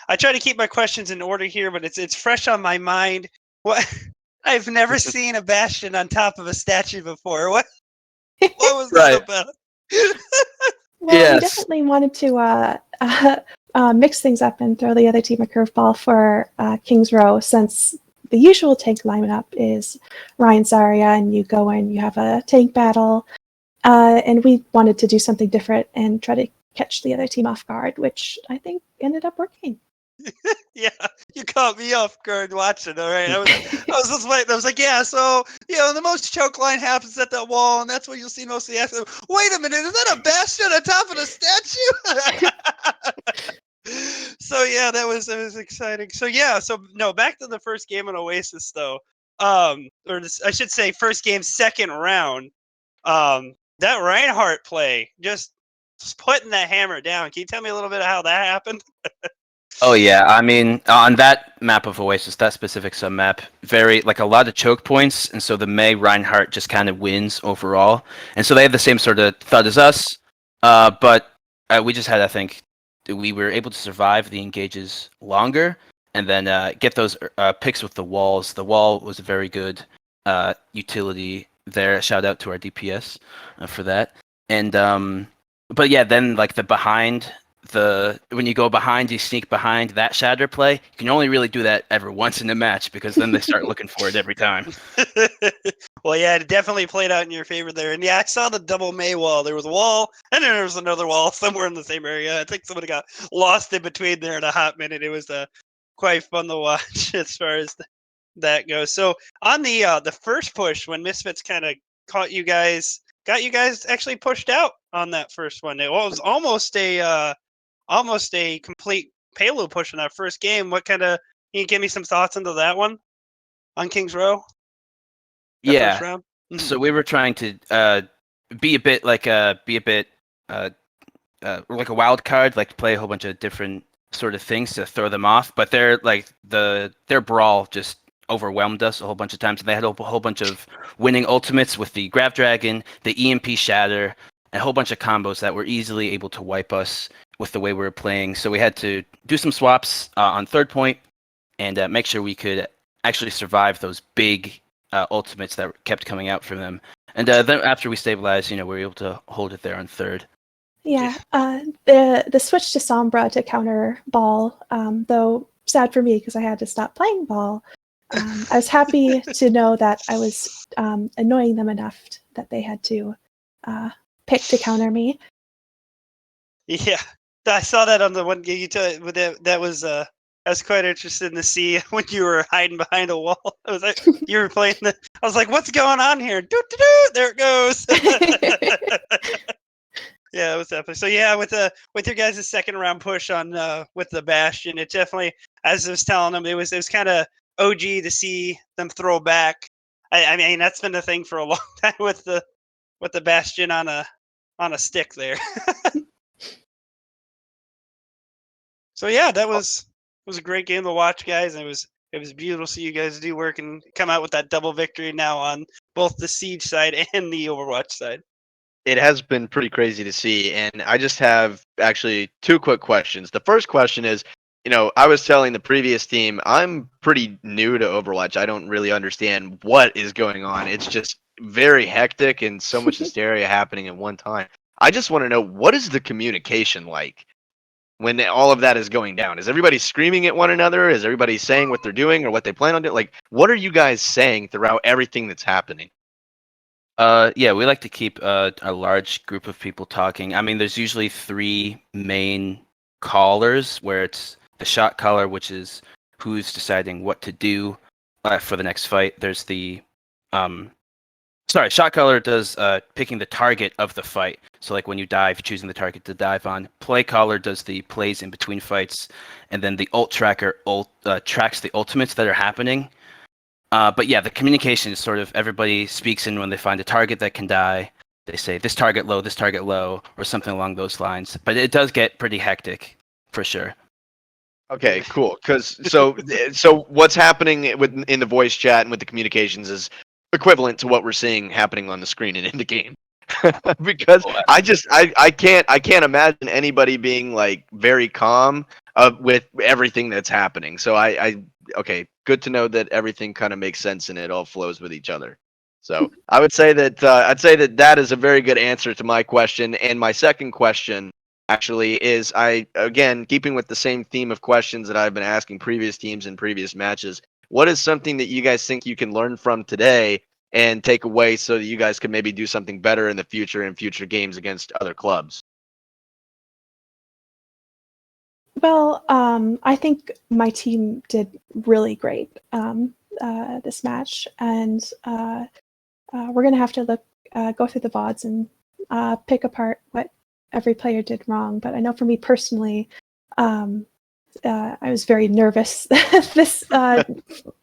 I try to keep my questions in order here, but it's fresh on my mind. What I've never seen a Bastion on top of a statue before. What was that about? Well, Yes. we definitely wanted to mix things up and throw the other team a curveball for King's Row, since the usual tank lineup is Ryan Zarya, and you go in, you have a tank battle, and we wanted to do something different and try to catch the other team off guard, which I think ended up working. Yeah, you caught me off guard watching. All right, I was just waiting. I was like, yeah. So the most choke line happens at that wall, and that's what you'll see mostly after. Wait a minute, is that a Bastion on top of the statue? So yeah, that was exciting. So yeah, no, back to the first game in Oasis though. I should say first game, second round. That Reinhardt play, just putting that hammer down. Can you tell me a little bit of how that happened? Oh yeah, I mean on that map of Oasis, that specific sub map, very like a lot of choke points, and so the Mei Reinhardt just kind of wins overall, and so they had the same sort of thud as us, but we just had, I think, we were able to survive the engages longer, and then get those picks with the walls. The wall was a very good utility there. Shout out to our DPS for that, and but yeah, then like the behind. When you go behind, you sneak behind that shatter play. You can only really do that ever once in a match, because then they start looking for it every time. Well, yeah, it definitely played out in your favor there. And yeah, I saw the double May wall. There was a wall, and then there was another wall somewhere in the same area. I think somebody got lost in between there in a hot minute. It was quite fun to watch as far as that goes. So on the first push, when Misfits kind of got you guys actually pushed out on that first one. It was almost a complete payload push in that first game. Can you give me some thoughts into that one on King's Row? Yeah. First round? So we were trying to be a bit like a wild card, like play a whole bunch of different sort of things to throw them off. But their brawl just overwhelmed us a whole bunch of times, and they had a whole bunch of winning ultimates with the Grav Dragon, the EMP Shatter, and a whole bunch of combos that were easily able to wipe us with the way we were playing. So we had to do some swaps on third point and make sure we could actually survive those big ultimates that kept coming out from them. And then after we stabilized, we were able to hold it there on third. Yeah, the switch to Sombra to counter Ball, though sad for me because I had to stop playing Ball. I was happy to know that I was annoying them enough that they had to pick to counter me. Yeah, I saw that on the one game you told. That was I was quite interested to see when you were hiding behind a wall. I was like, you were playing I was like, what's going on here? There it goes. Yeah, it was definitely so. Yeah, with your guys' second round push on with the Bastion, it definitely, as I was telling them, it was kind of OG to see them throw back. I mean, that's been the thing for a long time with the Bastion on a stick there. So yeah, that was a great game to watch, guys, and it was beautiful to see you guys do work and come out with that double victory now on both the Siege side and the Overwatch side. It has been pretty crazy to see, and I just have actually two quick questions. The first question is, I was telling the previous team I'm pretty new to Overwatch. I don't really understand what is going on. It's just very hectic and so much hysteria happening at one time. I just want to know, what is the communication like when all of that is going down? Is everybody screaming at one another? Is everybody saying what they're doing or what they plan on doing? Like, what are you guys saying throughout everything that's happening? Yeah, we like to keep a large group of people talking. I mean, there's usually 3 main callers, where it's the shot caller, which is who's deciding what to do for the next fight. There's the shot caller does picking the target of the fight. So like when you dive, choosing the target to dive on. Play caller does the plays in between fights, and then the ult tracker tracks the ultimates that are happening. But yeah, the communication is sort of everybody speaks in when they find a target that can die. They say this target low, or something along those lines. But it does get pretty hectic, for sure. Okay, cool. Because so what's happening in the voice chat and with the communications is equivalent to what we're seeing happening on the screen and in the game. Because I can't imagine anybody being like very calm with everything that's happening. So okay, good to know that everything kind of makes sense and it all flows with each other. So I would say that that is a very good answer to my question. And my second question actually is, again, keeping with the same theme of questions that I've been asking previous teams in previous matches, what is something that you guys think you can learn from today and take away so that you guys can maybe do something better in the future in future games against other clubs? Well, I think my team did really great this match, and we're gonna have to go through the VODs and pick apart what every player did wrong. But I know for me personally, I was very nervous this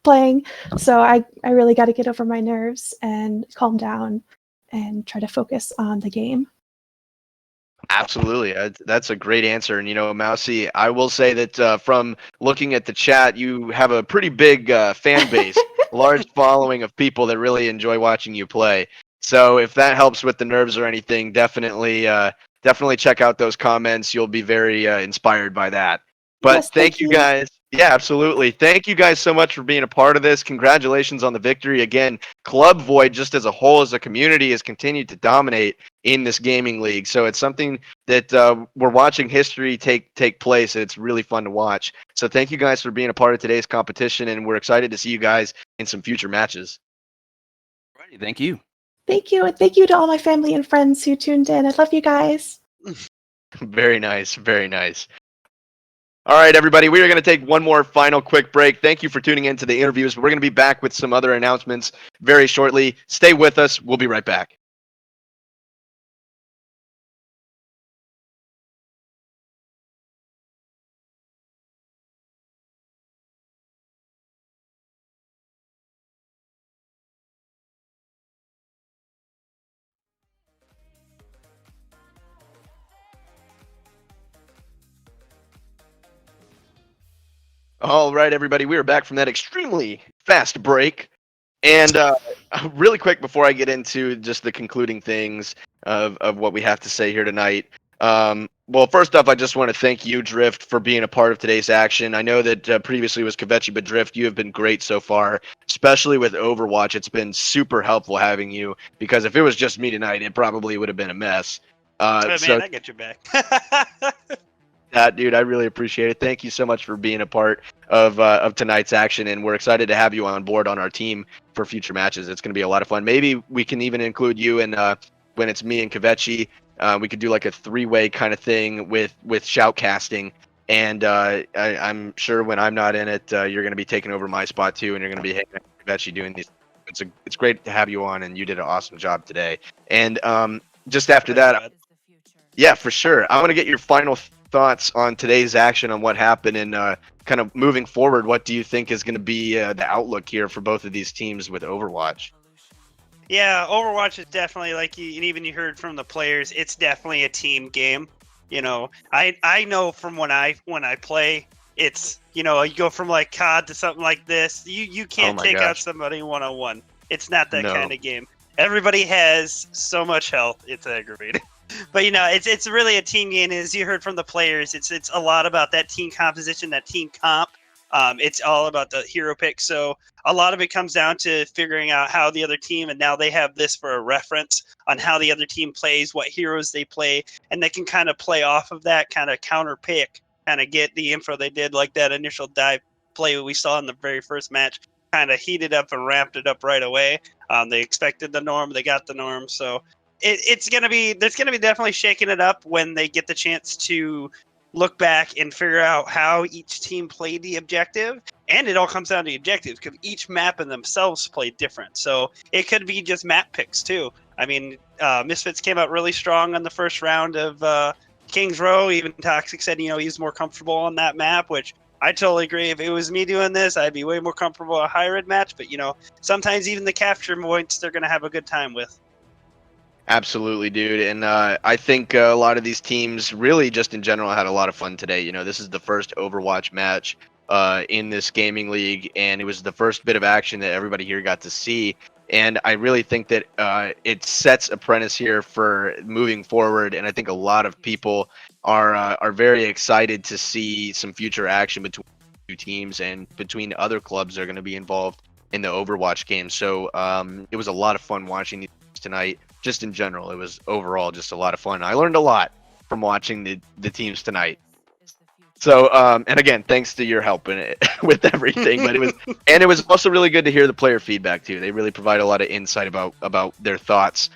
playing, so I really got to get over my nerves and calm down and try to focus on the game. Absolutely. That's a great answer. And, Mousy, I will say that from looking at the chat, you have a pretty big fan base, large following of people that really enjoy watching you play. So if that helps with the nerves or anything, definitely check out those comments. You'll be very inspired by that. But Yes, thank you guys. Yeah, absolutely. Thank you guys so much for being a part of this. Congratulations on the victory. Again, Club Void, just as a whole, as a community, has continued to dominate in this gaming league. So it's something that we're watching history take place, and it's really fun to watch. So thank you guys for being a part of today's competition, and we're excited to see you guys in some future matches. Alrighty, thank you. Thank you, and thank you to all my family and friends who tuned in. I love you guys. Very nice, very nice. All right, everybody, we are going to take one more final quick break. Thank you for tuning in to the interviews. We're going to be back with some other announcements very shortly. Stay with us. We'll be right back. All right, everybody, we are back from that extremely fast break. And really quick before I get into just the concluding things of what we have to say here tonight. Well, first off, I just want to thank you, Drift, for being a part of today's action. I know that previously was Kvechi, but Drift, you have been great so far, especially with Overwatch. It's been super helpful having you, because if it was just me tonight, it probably would have been a mess. Oh, So man, I get your back. that, dude, I really appreciate it. Thank you so much for being a part of tonight's action, and we're excited to have you on board on our team for future matches. It's going to be a lot of fun. Maybe we can even include you in when it's me and Kvechi. We could do like a three-way kind of thing with shoutcasting, and I'm sure when I'm not in it, you're going to be taking over my spot too, and you're going to be hanging out with Kvechi doing these. It's great to have you on, and you did an awesome job today. And just after that, yeah, for sure. I want to get your final thoughts on today's action, on what happened, and kind of moving forward. What do you think is going to be the outlook here for both of these teams with Overwatch? Yeah, Overwatch is definitely, like you, and even you heard from the players, it's definitely a team game. You know, I know from when I play, it's, you know, you go from like COD to something like this. You can't my take out gosh. somebody one-on-one. It's not that No. kind of game. Everybody has so much health. It's aggravating. But you know, it's really a team game. As you heard from the players, it's a lot about that team composition, that team comp. It's all about the hero pick. So a lot of it comes down to figuring out how the other team, and now they have this for a reference on how the other team plays, what heroes they play, and they can kind of play off of that, kind of counter pick, kind of get the info they did, like that initial dive play we saw in the very first match, kind of heated up and ramped it up right away. They expected the norm, they got the norm. So there's going to be definitely shaking it up when they get the chance to look back and figure out how each team played the objective. And it all comes down to the objectives, because each map in themselves play different. So it could be just map picks too. I mean, Misfits came out really strong on the first round of Kings Row. Even Toxic said, you know, he's more comfortable on that map, which I totally agree. If it was me doing this, I'd be way more comfortable in a high-red match. But, you know, sometimes even the capture points they're going to have a good time with. Absolutely, dude. And I think a lot of these teams really just in general had a lot of fun today. You know, this is the first Overwatch match in this gaming league, and it was the first bit of action that everybody here got to see. And I really think that it sets a premise here for moving forward. And I think a lot of people are very excited to see some future action between two teams and between other clubs that are going to be involved in the Overwatch game. So it was a lot of fun watching these tonight. Just in general, it was overall just a lot of fun. I learned a lot from watching the teams tonight. So, and again, thanks to your help in it with everything. But it was also really good to hear the player feedback too. They really provide a lot of insight about their thoughts